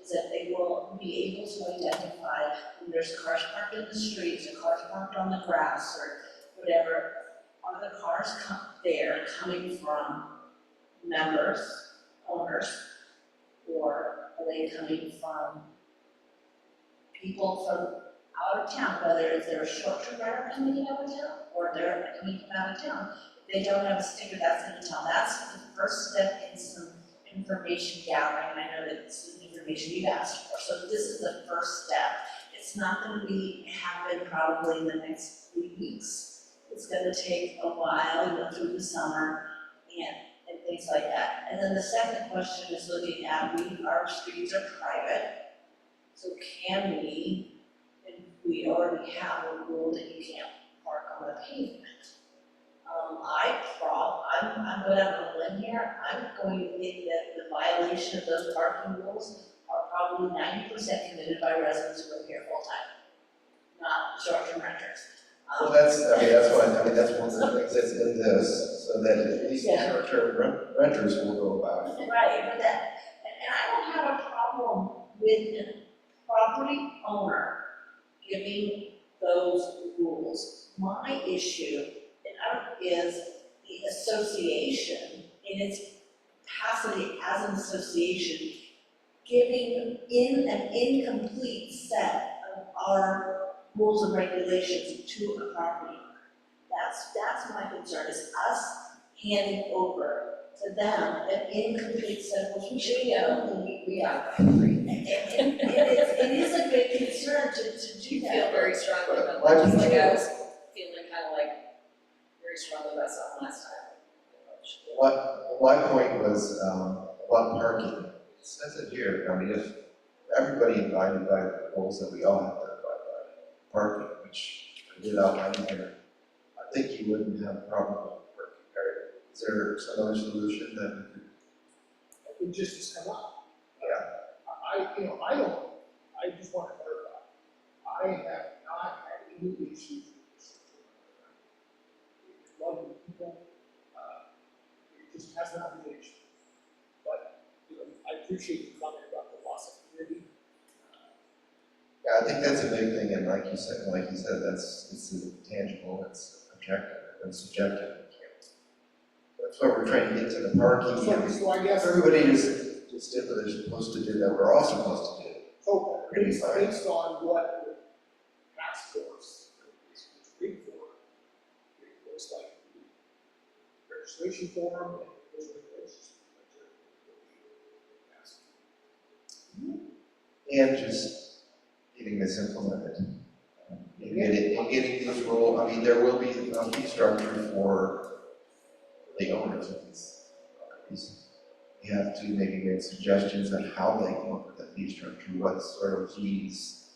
is that they will be able to identify when there's cars parked in the streets, or cars parked on the grass, or whatever, are the cars there coming from members, owners, or are they coming from people from out of town, whether it's their short-term rental coming out of town, or they're coming from out of town? If they don't have a sticker, that's gonna tell, that's the first step in some information gathering, and I know that it's the information you've asked for, so this is the first step. It's not gonna happen probably in the next 3 weeks. It's gonna take a while, through the summer, and things like that. And then the second question is looking at, our streets are private, so can we, and we already have a rule that you can't park on the pavement. I'm going out on a limb here, I'm going to think that the violation of those parking rules are probably 90% committed by residents who are here full time, not short-term renters. Well, that's one of the things that's in this, so that at least Yeah. short-term renters will go about it. Right, but and I don't have a problem with the property owner giving those rules. My issue is the association in its capacity as an association giving in an incomplete set of our rules and regulations to a property owner. That's my concern, is us handing over to them an incomplete set of rules. We should it is a big concern to do You that. feel very strongly about Why that, just would like you? I was feeling kind of like very strongly about something last time. My point was, about parking. It says it here, I mean, if everybody abided by the rules that we all have to abide by, parking, which I did outline here, I think you wouldn't have a problem with parking, right? Is there some other solution that we could? It just has come up. Yeah. I just want to clarify, I have not had any issues with this. Lovely people, it just has not been an issue. But, I appreciate you comment about the loss of community. Yeah, I think that's a big thing, and like you said, it's tangible, it's objective, it's subjective. That's why we're trying to get to the parking. So I guess. Everybody just did what they're supposed to do, that we're all supposed to do. So, Pretty based fine. on what the task force is big for, it looks like the registration form and those regulations. And just getting this implemented. And getting these rules, I mean, there will be a fee structure for the owners of these properties. We have to maybe make suggestions on how they come up with the fee structure, what sort of fees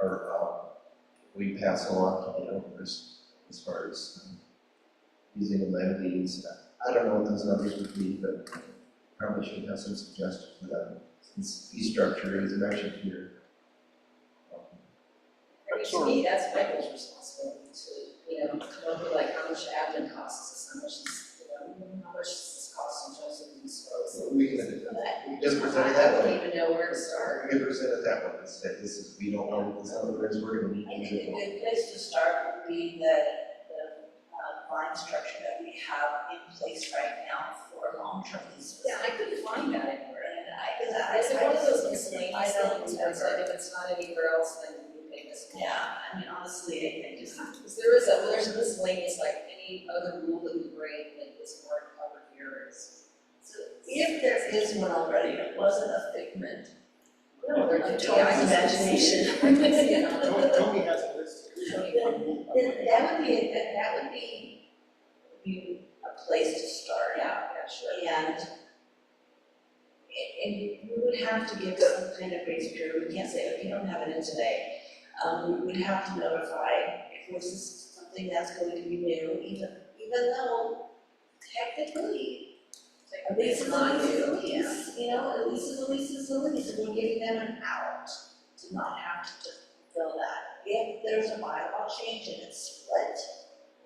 are, we pass along to the owners as far as using amenities. I don't know what those numbers would be, but probably should have some suggestions for that, since fee structure is mentioned here. I mean, to me, that's Michael's responsibility to, come up with like how much admin costs us, how much is, how much does this cost in terms of these roads? So we can just present it that I way. don't even know where to start. We can present it that way, say this is, we don't know what this number is, we're gonna need I to think do a it. good place to start would be the line structure that we have in place right now for long-term leases. Yeah, I couldn't find that anywhere. And Is it one of those miscellaneous I don't things where it's like, remember. if it's not anywhere else, then you pay this? Yeah, I mean, honestly, I just, Because there's a miscellaneous, like any other rule that we break that is more covered here is. so if there is one already, it wasn't a figment No, they're of not. Tony's imagination. Tony has a list. Then that would be a place to start. Yeah, sure. And we would have to give some kind of grace period, we can't say, okay, you don't have it in today. We would have to notify if this is something that's going to be new, even though technically, a lease is a lease is a lease, a lease is a lease is a lease, and we're giving them an out to not have to fulfill that. If there's a bylaw change and it's split,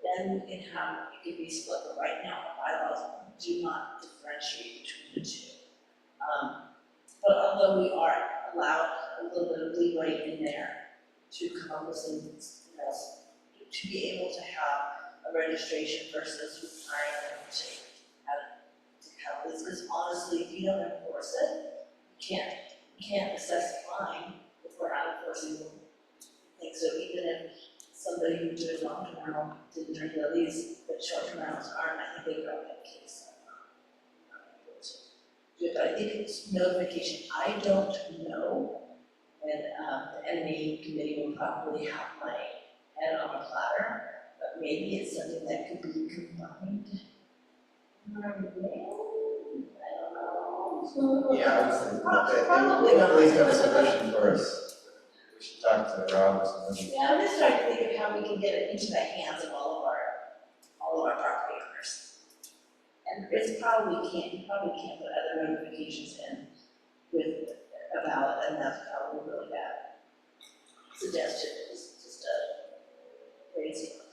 then it can be split, but right now, the bylaws do not differentiate between the two. But although we are allowed a little bit of leeway in there to come up with some, to be able to have a registration versus requiring them to have this, because honestly, if you don't enforce it, you can't assess a fine if we're not enforcing things. So even if somebody who's doing long-term rental didn't turn the lease, but short-term rentals aren't, I think they probably have a case. But I think it's notification. I don't know when the NMA committee will probably have my head on a platter, but maybe it's something that could be combined. I don't know. Yeah, I was thinking that, Probably they not. at least have a solution for us. We should talk to Rob or somebody. Yeah, I'm just trying to think of how we can get it into the hands of all of our property owners. And it's probably you probably can't put other notifications in with a ballot, and that's probably really bad suggestion, it's just a crazy one.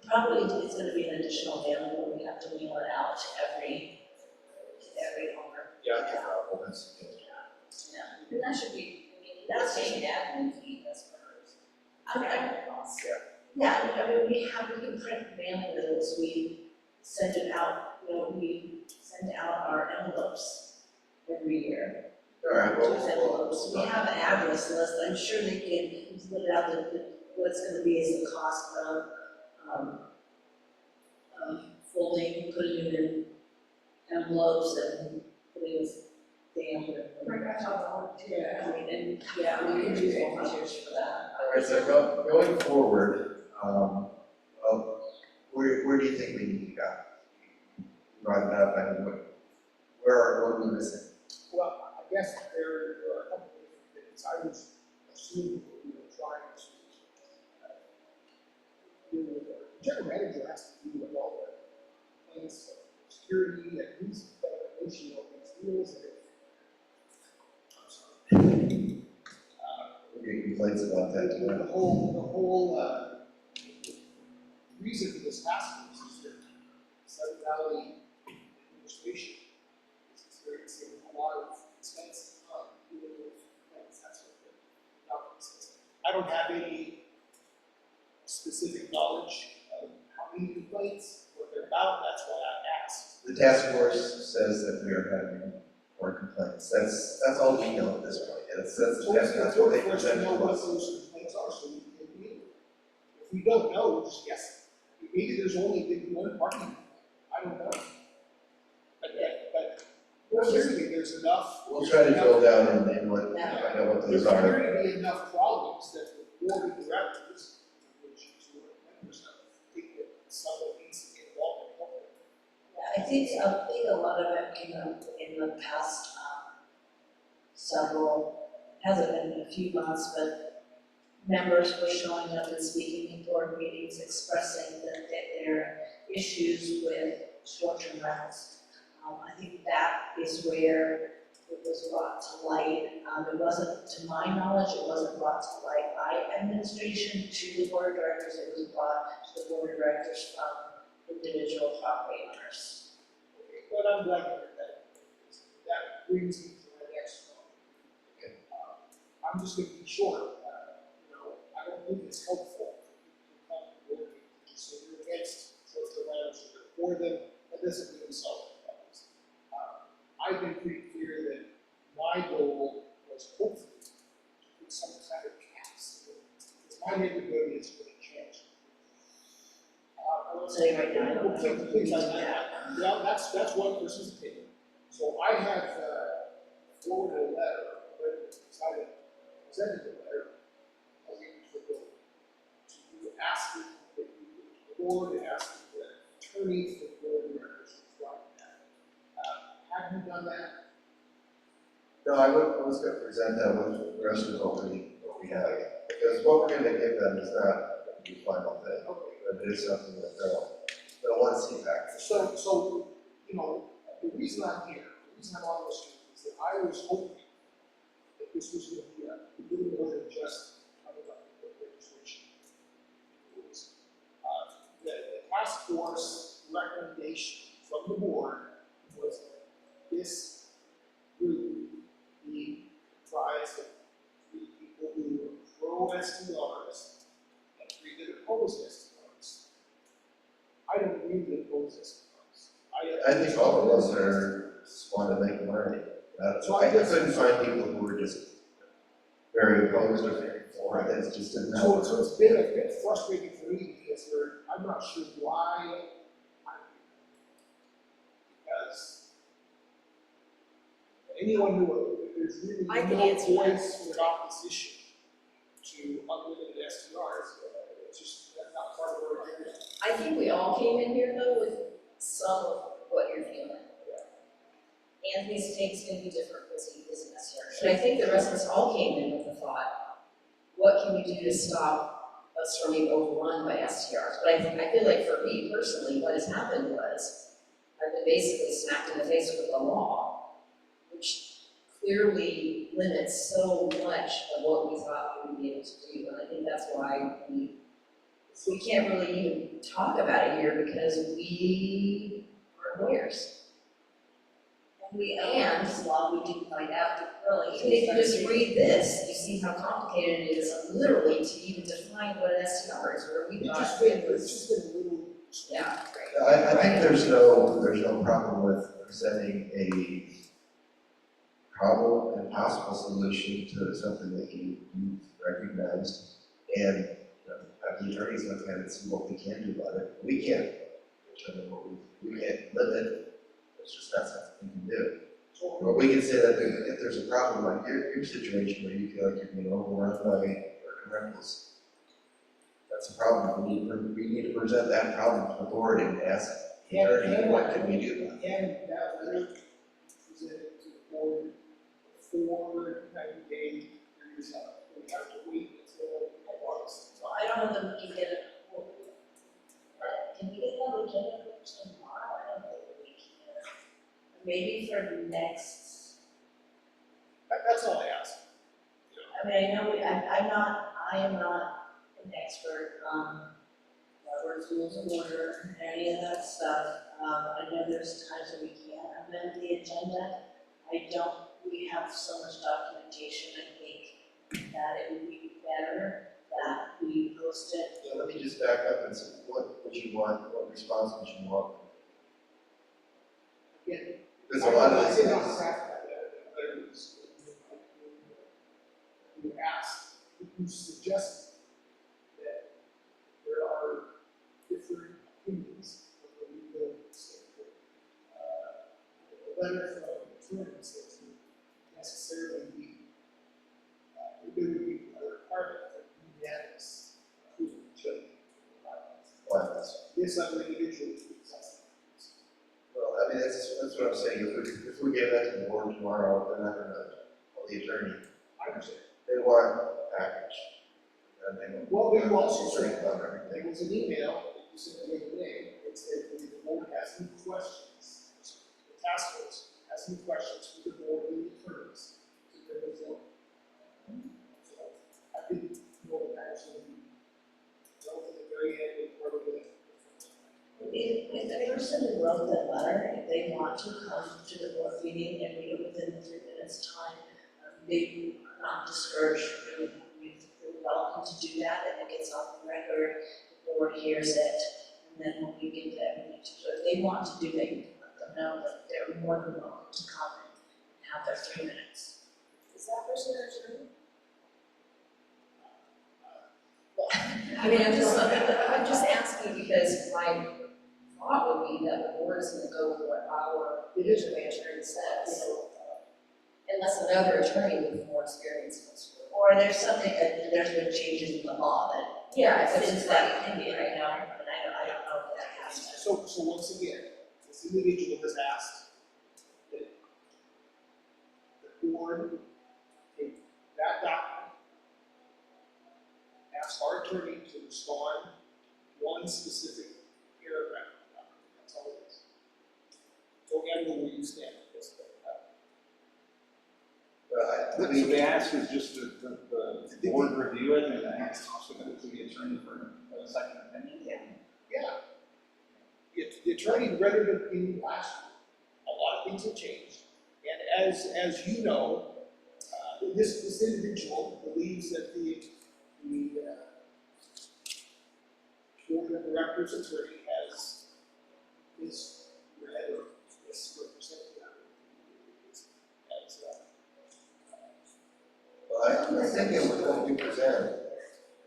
Probably it's gonna be an additional mailing where we have to mail it out to every owner. Yeah, I think Rob, that's good. Yeah. And that should be, I mean, that's paying admin fee, that's for costs. Yeah, I mean, we can print mailing bills, we send it out, we send out our envelopes every year. All right, well, Those envelopes, we have an address list, I'm sure they can split out what's gonna be is the cost of folding, putting it in envelopes and putting it stamp it. Yeah, I mean, and, yeah, we can use volunteers for that. all right, so going forward, well, where do you think we need to go? You brought it up, I mean, what are we missing? Well, I guess there are a couple of different things. I was assuming we were trying to deal with our general manager has to deal with all the things, security and who's negotiating all these deals and We get complaints about that too. the whole reason for this task force is that Sun Valley administration is experiencing a lot of expense dealing with complaints, that's what the document says. I don't have any specific knowledge of how many complaints, what they're about, that's why I asked. The task force says that we are having more complaints. That's all we know at this point. That's what they present know to what us. those complaints are, so we can deal with it. If we don't know, just guess. Maybe there's only been one party, I don't know. But clearly there's enough. We'll try to drill down in what, I know what those There's are. clear to be enough problems that the board of directors, which is who are members of, think that someone needs to get involved and help them. Yeah, I think a lot of it came up in the past, hasn't been a few months, but members were showing up and speaking in board meetings, expressing that there are issues with short-term rentals. I think that is where it was brought to light. It wasn't, to my knowledge, it wasn't brought to light by administration to the board of directors, it was brought to the board of directors from individual property owners. But I'm glad to hear that. That brings me to my next point. Okay. I'm just going to be short. I don't think it's helpful to come to board meetings and just say you're against short-term rentals or you're for them. That doesn't really solve the problems. I've been pretty clear that my goal was hopefully to put some kind of caps. Because my neighborhood is really changed. I will tell you right now, I don't Well, know. please, yeah, that's one person's opinion. So I have forwarded a letter, but decided, presented a letter, to asking that the board and asking the attorney for the board of directors to write that. Have you done that? No, I was going to present that with the rest of what we have. Because what we're going to give them is not the final thing. Okay. But it is something that they'll want to see back. So, the reason I'm here, the reason I'm on this street is that I was hoping that this was going to be a little more than just talking about the registration. It was, the task force recommendation from the board was that this group be comprised STRs and 3 that oppose STRs. I don't agree with opposed STRs. I think all of us just want to make money. So I couldn't find people who were just very opposed or very for it, it's just didn't So help. it's been a bit frustrating for me because I'm not sure why. Because anyone who, there's really I can no answer that. voice with opposition to unlimited STRs. It's just not part of our agenda. I think we all came in here though with some of what you're feeling. Anthony's take's gonna be different because he is an STR. But I think the rest of us all came in with the thought, what can we do to stop us from being overrun by STRs? But I feel like for me personally, what has happened was, I've been basically smacked in the face with the law, which clearly limits so much of what we thought we would be able to do. And I think that's why we can't really even talk about it here because we are lawyers. And this law, we didn't find out really. And if you just read this, you see how complicated it is literally to even define what an STR is, where we It's thought just it been a was, little. yeah. I think there's no problem with presenting a problem and possible solution to something that you've recognized and have the attorneys look at it and see what we can do about it. We can't determine what we can't limit. It's just not something we can do. But we can say that if there's a problem like your situation where you feel like you're being overrun by short-term rentals, that's a problem. We need to present that problem to the board and ask the attorney, what can we do about it? And that letter presented to the board before 90 days, we have to wait until August. Well, I don't know that we can get it, can we get that agenda for tomorrow? I don't think we can. Maybe for next, That's all I ask. I mean, I know I am not an expert on Robert's Rules of Order and any of that stuff. I know there's times that we can't amend the agenda. We have so much documentation, I think, that it would be better that we post it. So let me just back up and say, what would you want, what response would you want? Again, There's a lot of I these did not things. craft that letter. You asked, you suggested that there are different opinions of the legal standpoint. The letter from the attorney says that necessarily there would be a requirement for unanimous approval to this other individual to access. Well, I mean, that's what I'm saying, if we give that to the board tomorrow, they're not gonna, well, the attorney, I understand. they want a package. And they don't. Well, we also think said, about everything. there was an email that you sent the other day, it said that the board has any questions, the task force has any questions for the board and the attorneys to bring it forward. So I didn't know that actually, until the very end, it part of the. If the person who wrote that letter, if they want to come to the board meeting and read it within 3 minutes time, they are not discouraged, you're welcome to do that, and it gets on the record, the board hears it, and then when we get to everything, so if they want to do it, you can let them know that they're more than welcome to come and have their 3 minutes. Is that person an attorney? Well, I mean, I'm just asking because my thought would be that the board is gonna go with what our division attorney says. Unless another attorney with more experience comes forward. or there's something that, there's been changes in the law that Yeah, if fits it's that like, opinion right now, and I don't know if that has to. So once again, this individual has asked that the board take that document, ask our attorney to respond one specific paragraph of the document, that's all it is. So again, where you stand with this thing. But So they ask is just the board review it and ask also to the attorney for a second opinion? Yeah. The attorney rendered an opinion last year. A lot of things have changed. And as you know, this individual believes that the the board of directors attorney has misread or misrepresented as Well, I think it was what we present.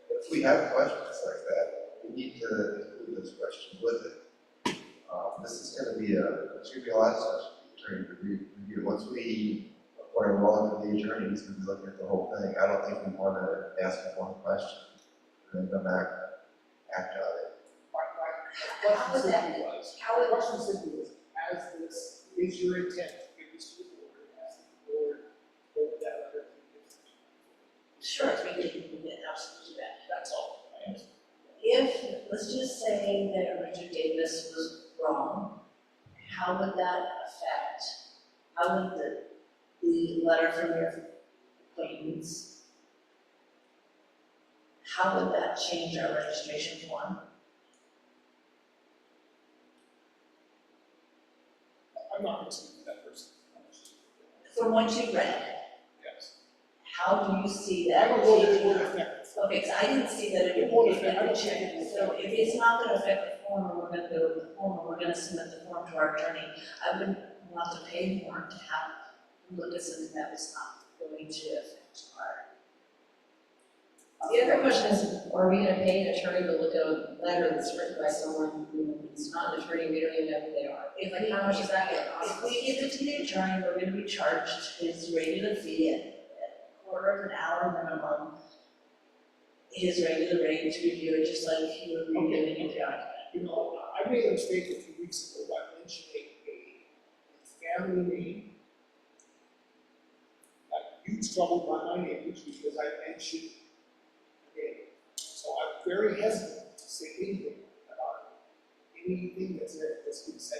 If we have questions like that, we need to include those questions with it. This is going to be it's going to be a lot of stuff for the attorney to review. Once we appoint a role to the attorney, he's going to be looking at the whole thing. I don't think we want to ask him one question and then come back, act on it. How would that, how would, my question simply was, as this is your intent to give this to the board, ask the board, hold that letter. Sure, we can absolutely do that. That's all. If, let's just say that Richard Davis was wrong, how would that affect, how would the letter from your acquaintance, how would that change our registration form? I'm not going to speak to that person. From what you read, Yes. how do you see I that don't know that it changing? will affect. Okay, because I didn't see that It won't it affect- I would don't think it change. will So if it's not gonna affect the form, or we're gonna go with the form, or we're gonna submit the form to our attorney, I wouldn't want to pay more to have, look at something that was not going to affect our. The other question is, are we gonna pay an attorney to look at a letter that's written by someone who is not an attorney, we don't even know who they are? Like, how much is that gonna cost? If we give it to the attorney, we're gonna be charged his regular fee at a quarter of an hour minimum, his regular rate to review it, just like he would review any document. You know, I made a mistake a few weeks ago by mentioning a family name. I huge trouble by my neighbors because I mentioned a name. So I'm very hesitant to say anything about anything that's been said.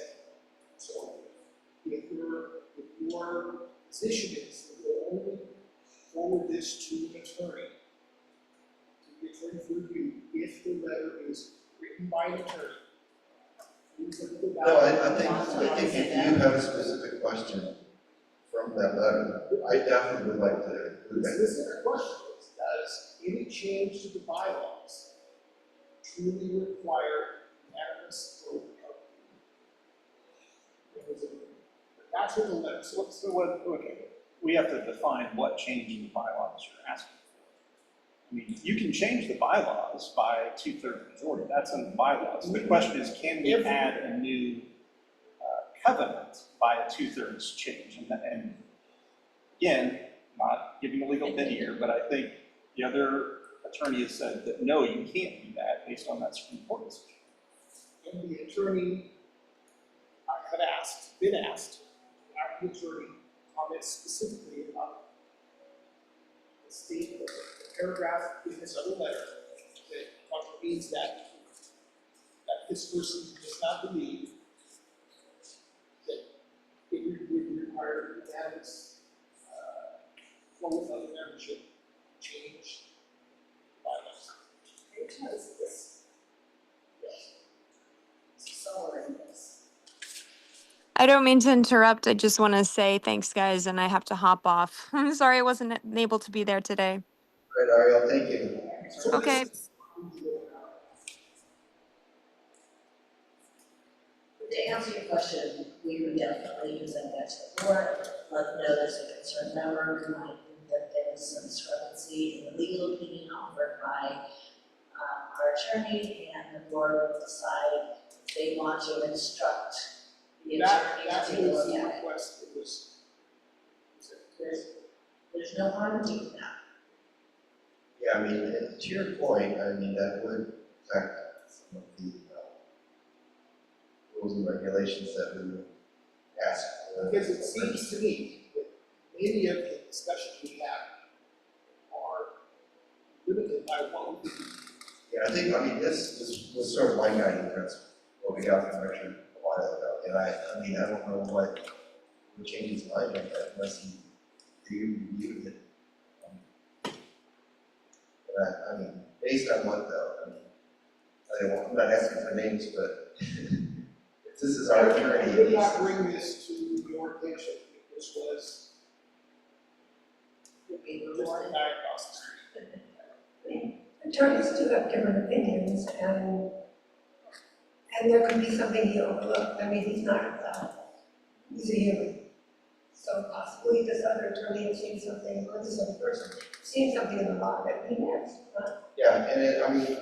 So if your position is that you'll only forward this to an attorney, to the attorney for review, if the letter is written by an attorney. No, I think if you have a specific question from that letter, I definitely would like to include The that. specific question is, does any change to the bylaws truly require unanimous vote of the members of the board? That's what the letter says. So what, okay, we have to define what change in the bylaws you're asking for. I mean, you can change the bylaws by 2/3 majority, that's in the bylaws. The question is, can we add a new covenant by a 2/3 change? And again, not giving a legal bid here, but I think the other attorney has said that no, you can't do that based on that Supreme Court decision. And the attorney, I had been asked, our attorney comments specifically about the statement, the paragraph in this other letter that means that this person does not believe that it would require unanimous, full other membership change bylaws. Which is this? Yes. Somewhere in this. I don't mean to interrupt. I just want to say thanks, guys, and I have to hop off. I'm sorry I wasn't able to be there today. Right, Ariel, thank you. So Okay. To answer your question, we would definitely present that to the board, let them know there's a concerned member who might think that there is some discrepancy in the legal opinion offered by our attorney, and the board will decide if they want to instruct the attorney That to take a was look the at it. request, it was. There's no harm in doing that. Yeah, I mean, to your point, I mean, that would affect some of the rules and regulations that we would ask for. Because it seems to me that many of the discussions we have are limited by what we do. Yeah, I mean, this was sort of my guiding principle, what we got from Richard a while ago. And I mean, I don't know what would change his mind on that unless he reviewed it. But I mean, based on what though? I mean, I'm not asking for names, but if this is our attorney. I would not bring this to your attention if this was Would be just the a board. guy across the street. attorneys do have different opinions, and there could be something he overlooked. I mean, he's not, he's a human. So possibly this other attorney has seen something, or this other person, seen something in the law that he missed. Yeah, and I mean,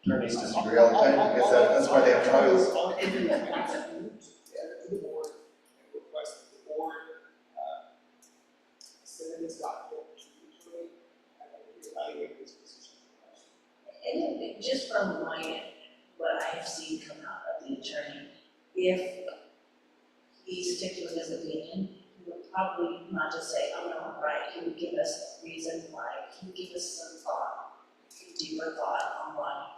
attorneys disagree all the time, because that's why they have trials. I'll give you an absolute, to the board, and request that the board, send this document to the attorney, and evaluate this position. And then just from what I have seen come out of the attorney, if he sticks with his opinion, he would probably not just say, oh no, I'm right, he would give us a reason why, he would give us some thought, some deeper thought on why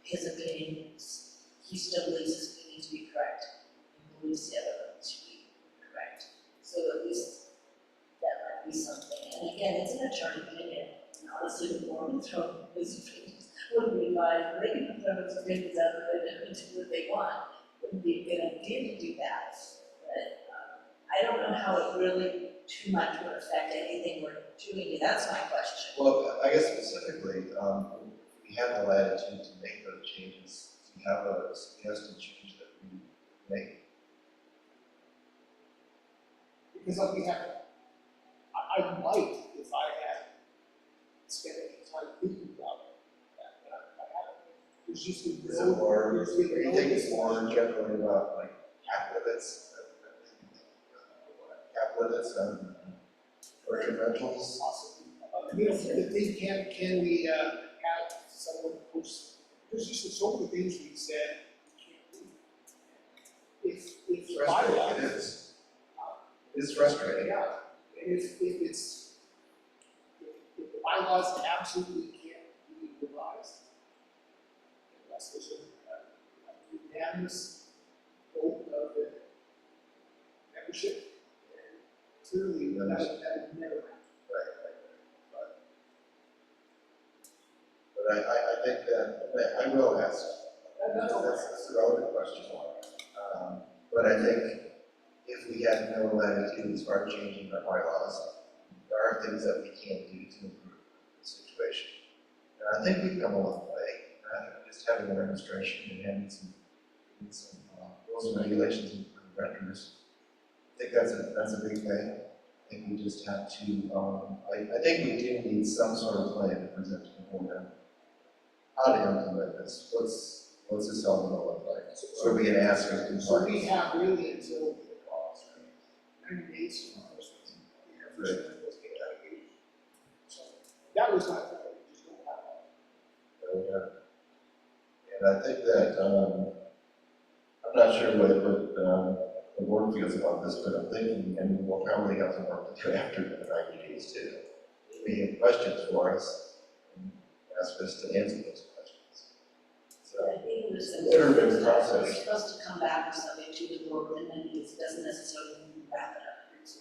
his opinions, he still believes his opinion to be correct, and believes the other one to be correct. So at least that might be something, and again, it's an attorney opinion, and honestly, the board would throw his opinions, wouldn't be advised, but they can throw his opinions out there and do what they want. Wouldn't be a good idea to do that, but I don't know how it really too much would affect anything we're doing, that's my question. Well, I guess specifically, we have the latitude to make those changes. We have a suggested change that we make. Because like we have, I might, if I had spent any time thinking about that, but I haven't. There's just been Is it more, there's do been you no think it's discussion. more generally about like cap limits? Cap limits on short-term rentals? Possibly. You know, the thing, can we, have someone post, there's just so many things we said we can't do. If It's the frustrating, bylaw. it is. It's frustrating. Yeah, and if it's, if the bylaws absolutely can't be revised, unless there's a unanimous vote of the membership, and clearly that would never happen. But I think that, I will ask, that's a relevant question. But I think if we had no latitude as far as changing our bylaws, there are things that we can do to improve the situation. And I think we've come a long way, just having an administration and having some rules and regulations for renters. I think that's a big thing. I think we just have to, I think we do need some sort of plan to present to the board on how to implement this. What's this all going to look like? So we can ask for compliance. So we have really until the clause, right? 90 days from our first Right. investigation. So that was my point, we just don't have that. And I think that, I'm not sure what the board feels about this, but I'm thinking, and we'll probably have some work to do after the 90 days too. We have questions for us, and ask us to answer those questions. So, I think it was iterative process. we're supposed to come back with something to the board, and then it doesn't necessarily wrap it up. It's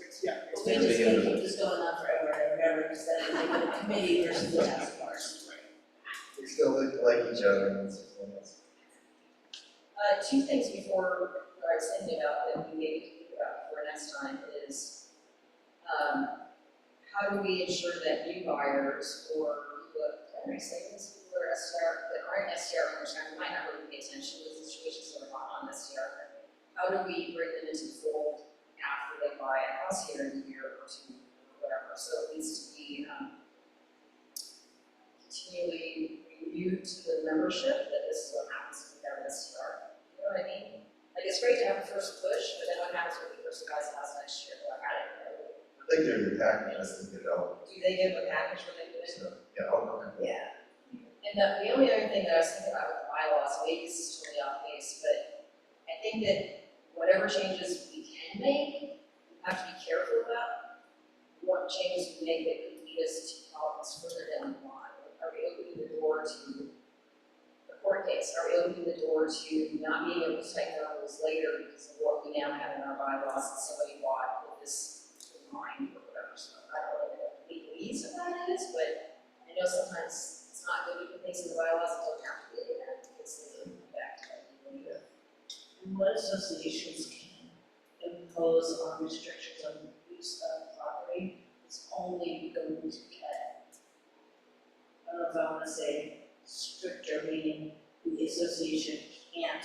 We just can't keep this going on forever and ever, because then it's like a committee versus a task force. we still like each other and something else. Two things before, I was thinking about that we maybe can think about for next time is, how do we ensure that new buyers or people, can I say this, who are STR, that aren't STR owners, who might not really pay attention to the situations that are not on STR, how do we bring them into the fold after they buy a house here in a year or two, or whatever? So it needs to be, continually renewed to the membership that this is what happens if we have an STR. You know what I mean? Like, it's great to have a first push, but then what happens when the person buys a house next year? Like, I don't know. I think they're the package, I think it all. Do they give a package when they do it? So, yeah, okay. Yeah. And the only other thing that I was thinking about with the bylaws, maybe this is totally off base, but I think that whatever changes we can make, we have to be careful about what changes we make that could lead us to problems further down the line. Are we opening the door to a court case? Are we opening the door to not being able to tighten our rules later because of what we now have in our bylaws that somebody bought with this in mind or whatever? So I don't know what the legalese of that is, but I know sometimes it's not good to put things in the bylaws that don't have to be in there because they can come back to that. And what associations can impose on restrictions on use of property is only going to get know if I wanna say stricter, meaning the association can't,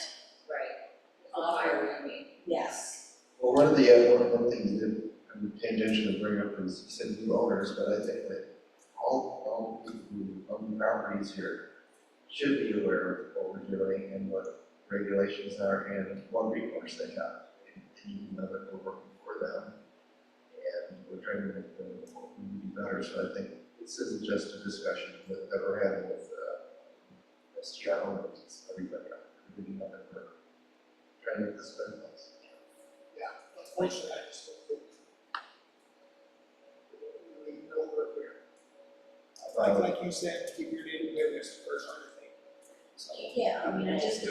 Right. Fire, I mean. yes. Well, one of the things that I'm paying attention to bring up is, you said new owners, but I think that all people who own properties here should be aware of what we're doing and what regulations are and what recourse they have. And even know that we're working for them and we're trying to make them do better. So I think this isn't just a discussion that we're having with STR owners, it's everybody out there. Everybody out there trying to make this better place. Unfortunately, I just don't think. We don't really know where we're. Like you said, keep your data there, that's the first other thing. So, Yeah, I mean, I just,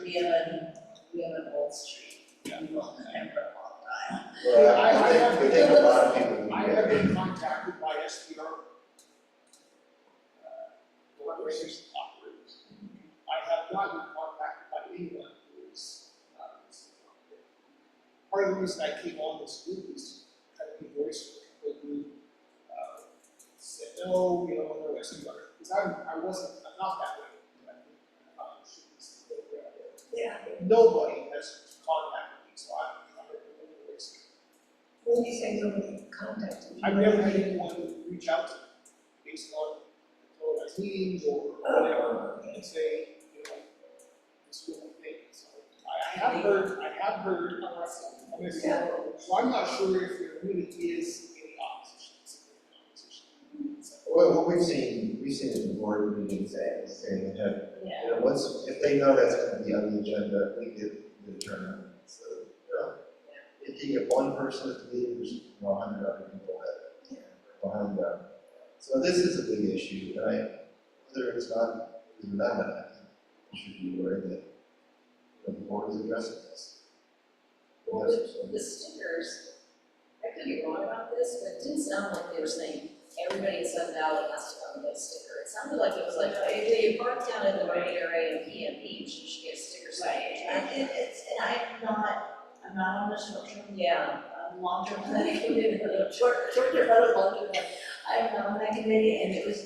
we have an old street, we will remember a long time. Well, I I think a lot of people. I have been contacted by STR. Operators. I have not been contacted by anyone who is, part of the reason I came on this group is to kind of be voice for people who, said, no, you know, no STR. Because I'm not that way. Yeah, Nobody has contacted me, so I'm a voice. when you say nobody contacted you. I've never had anyone reach out to me based on televised meetings or whatever and say, you know, this is what we think. So I have heard, so I'm not sure if there really is any opposition. Well, we've seen it in board meetings and have, Yeah. you know, if they know that's gonna be on the agenda, we get the turnout. So, if you get one person at the meeting, there's 100 other people that are behind them. So this is a big issue, and whether it's not, even that, I think we should be aware that the board is addressing this. Well, the stickers, I could be wrong about this, but it didn't sound like they were saying everybody in Sun Valley has to come and get a sticker. It sounded like it was like, if you park down in the right area in PM Beach, you should get a sticker Right, sign. and I'm not on the short-term, Yeah. long-term planning committee, but short-term, not long-term. I'm not on that committee, and it was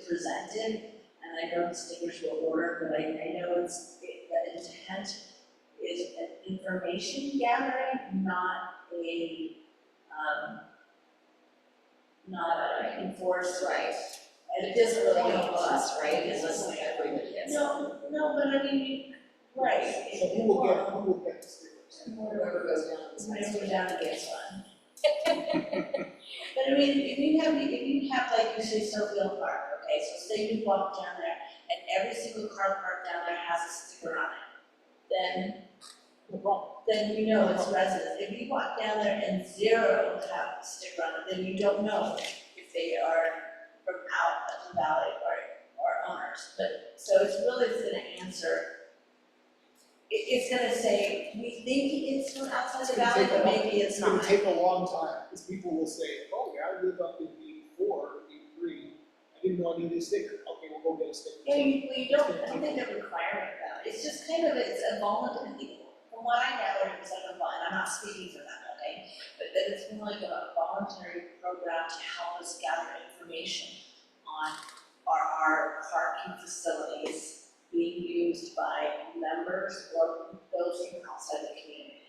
presented, and I know the stickers were ordered, but I know the intent is an information gathering, not a enforced. Right. And it doesn't really help us, right? Because it's like everybody gets it. No, but I mean, right. So who will get the stickers? Whoever goes down this next Maybe week. down against one. But I mean, if you have like, you say Sofield Park, okay, so say you walk down there and every single car parked down there has a sticker on it, No problem. then you know it's residents. If you walk down there and zero have a sticker on it, then you don't know if they are from out of the valley or owners. But, so it's really gonna answer, it's gonna say, we think it's from outside the valley, but maybe it's It's not. gonna take a long time, because people will say, oh, yeah, I live up in B4, B3, I didn't know I needed a sticker, okay, we'll go get a sticker. Yeah, you don't, I don't think they're requiring that, it's just kind of, it's a voluntary, from what I gather, it's like and I'm not speaking for them, okay? But that it's more like a voluntary program to help us gather information on our parking facilities being used by members or those from outside the community.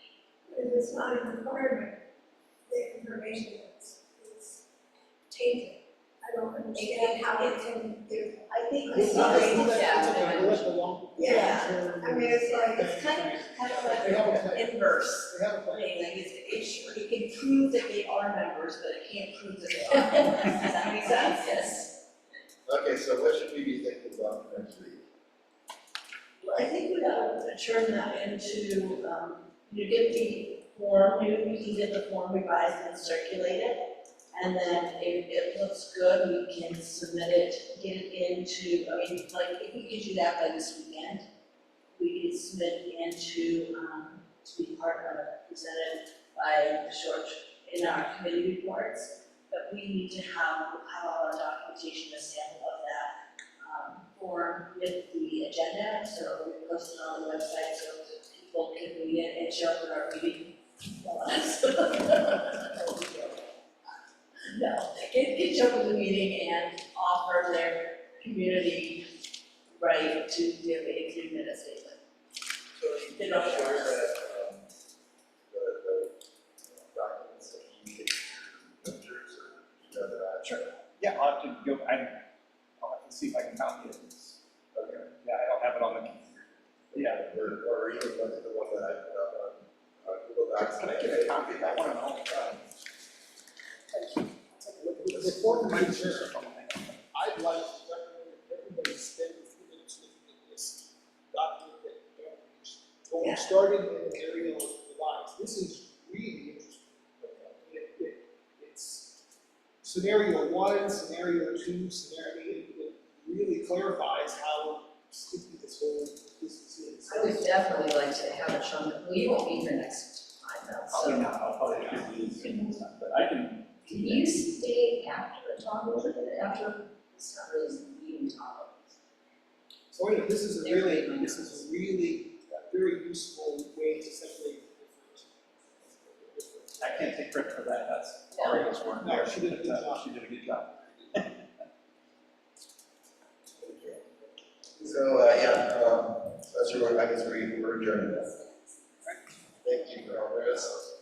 If it's not a requirement, the information is tainted. I don't understand how it can do. I think It's this not, is, it's a long. Yeah. I mean, it's like, it's kind of like They have a an plan. inverse. They have a plan. It can prove that they are members, but it can't prove that they are members. Does that make sense? Yes. Okay, so what should we be thinking about for next week? Well, I think we gotta turn that into, you get the form, we can get the form revised and circulated. And then if it looks good, we can submit it, get it into, I mean, like, if we could do that by this weekend, we could submit it into, to be presented by the short, in our committee reports. But we need to have all our documentation, a sample of that, form with the agenda, so we post it on the website so people can read it and show up at our meeting. No, get show up at the meeting and offer their community community right to give a 3-minute statement. So if you They can don't share want that, the documents that you get your pictures or you know that. Sure. Yeah, I'll have to go, I'll have to see if I can copy it. Okay. Yeah, I don't have it on the computer. Yeah. Or even the one that I put up on Google Docs. Can I get a copy of that one? Before we adjourn, I'd like to recommend that everybody spend a few minutes looking at this document that Anthony is going, Yeah. starting in the area of the lines. This is really interesting. It's scenario 1, scenario 2, it really clarifies how sticky this whole business is. I would definitely like to have a chunk, well, you won't be here next time though, Probably so. not, I'll probably have to use it next time, but I can. Can you stay after the talk a little bit, after, it's not really a meeting topic. So anyway, this is a really very useful way to separate the different. I can't take credit for that, that's No. Ariel's work. No, she did a good job. She did a good job. So, that's your, I guess we're adjourned. Thank you for all this.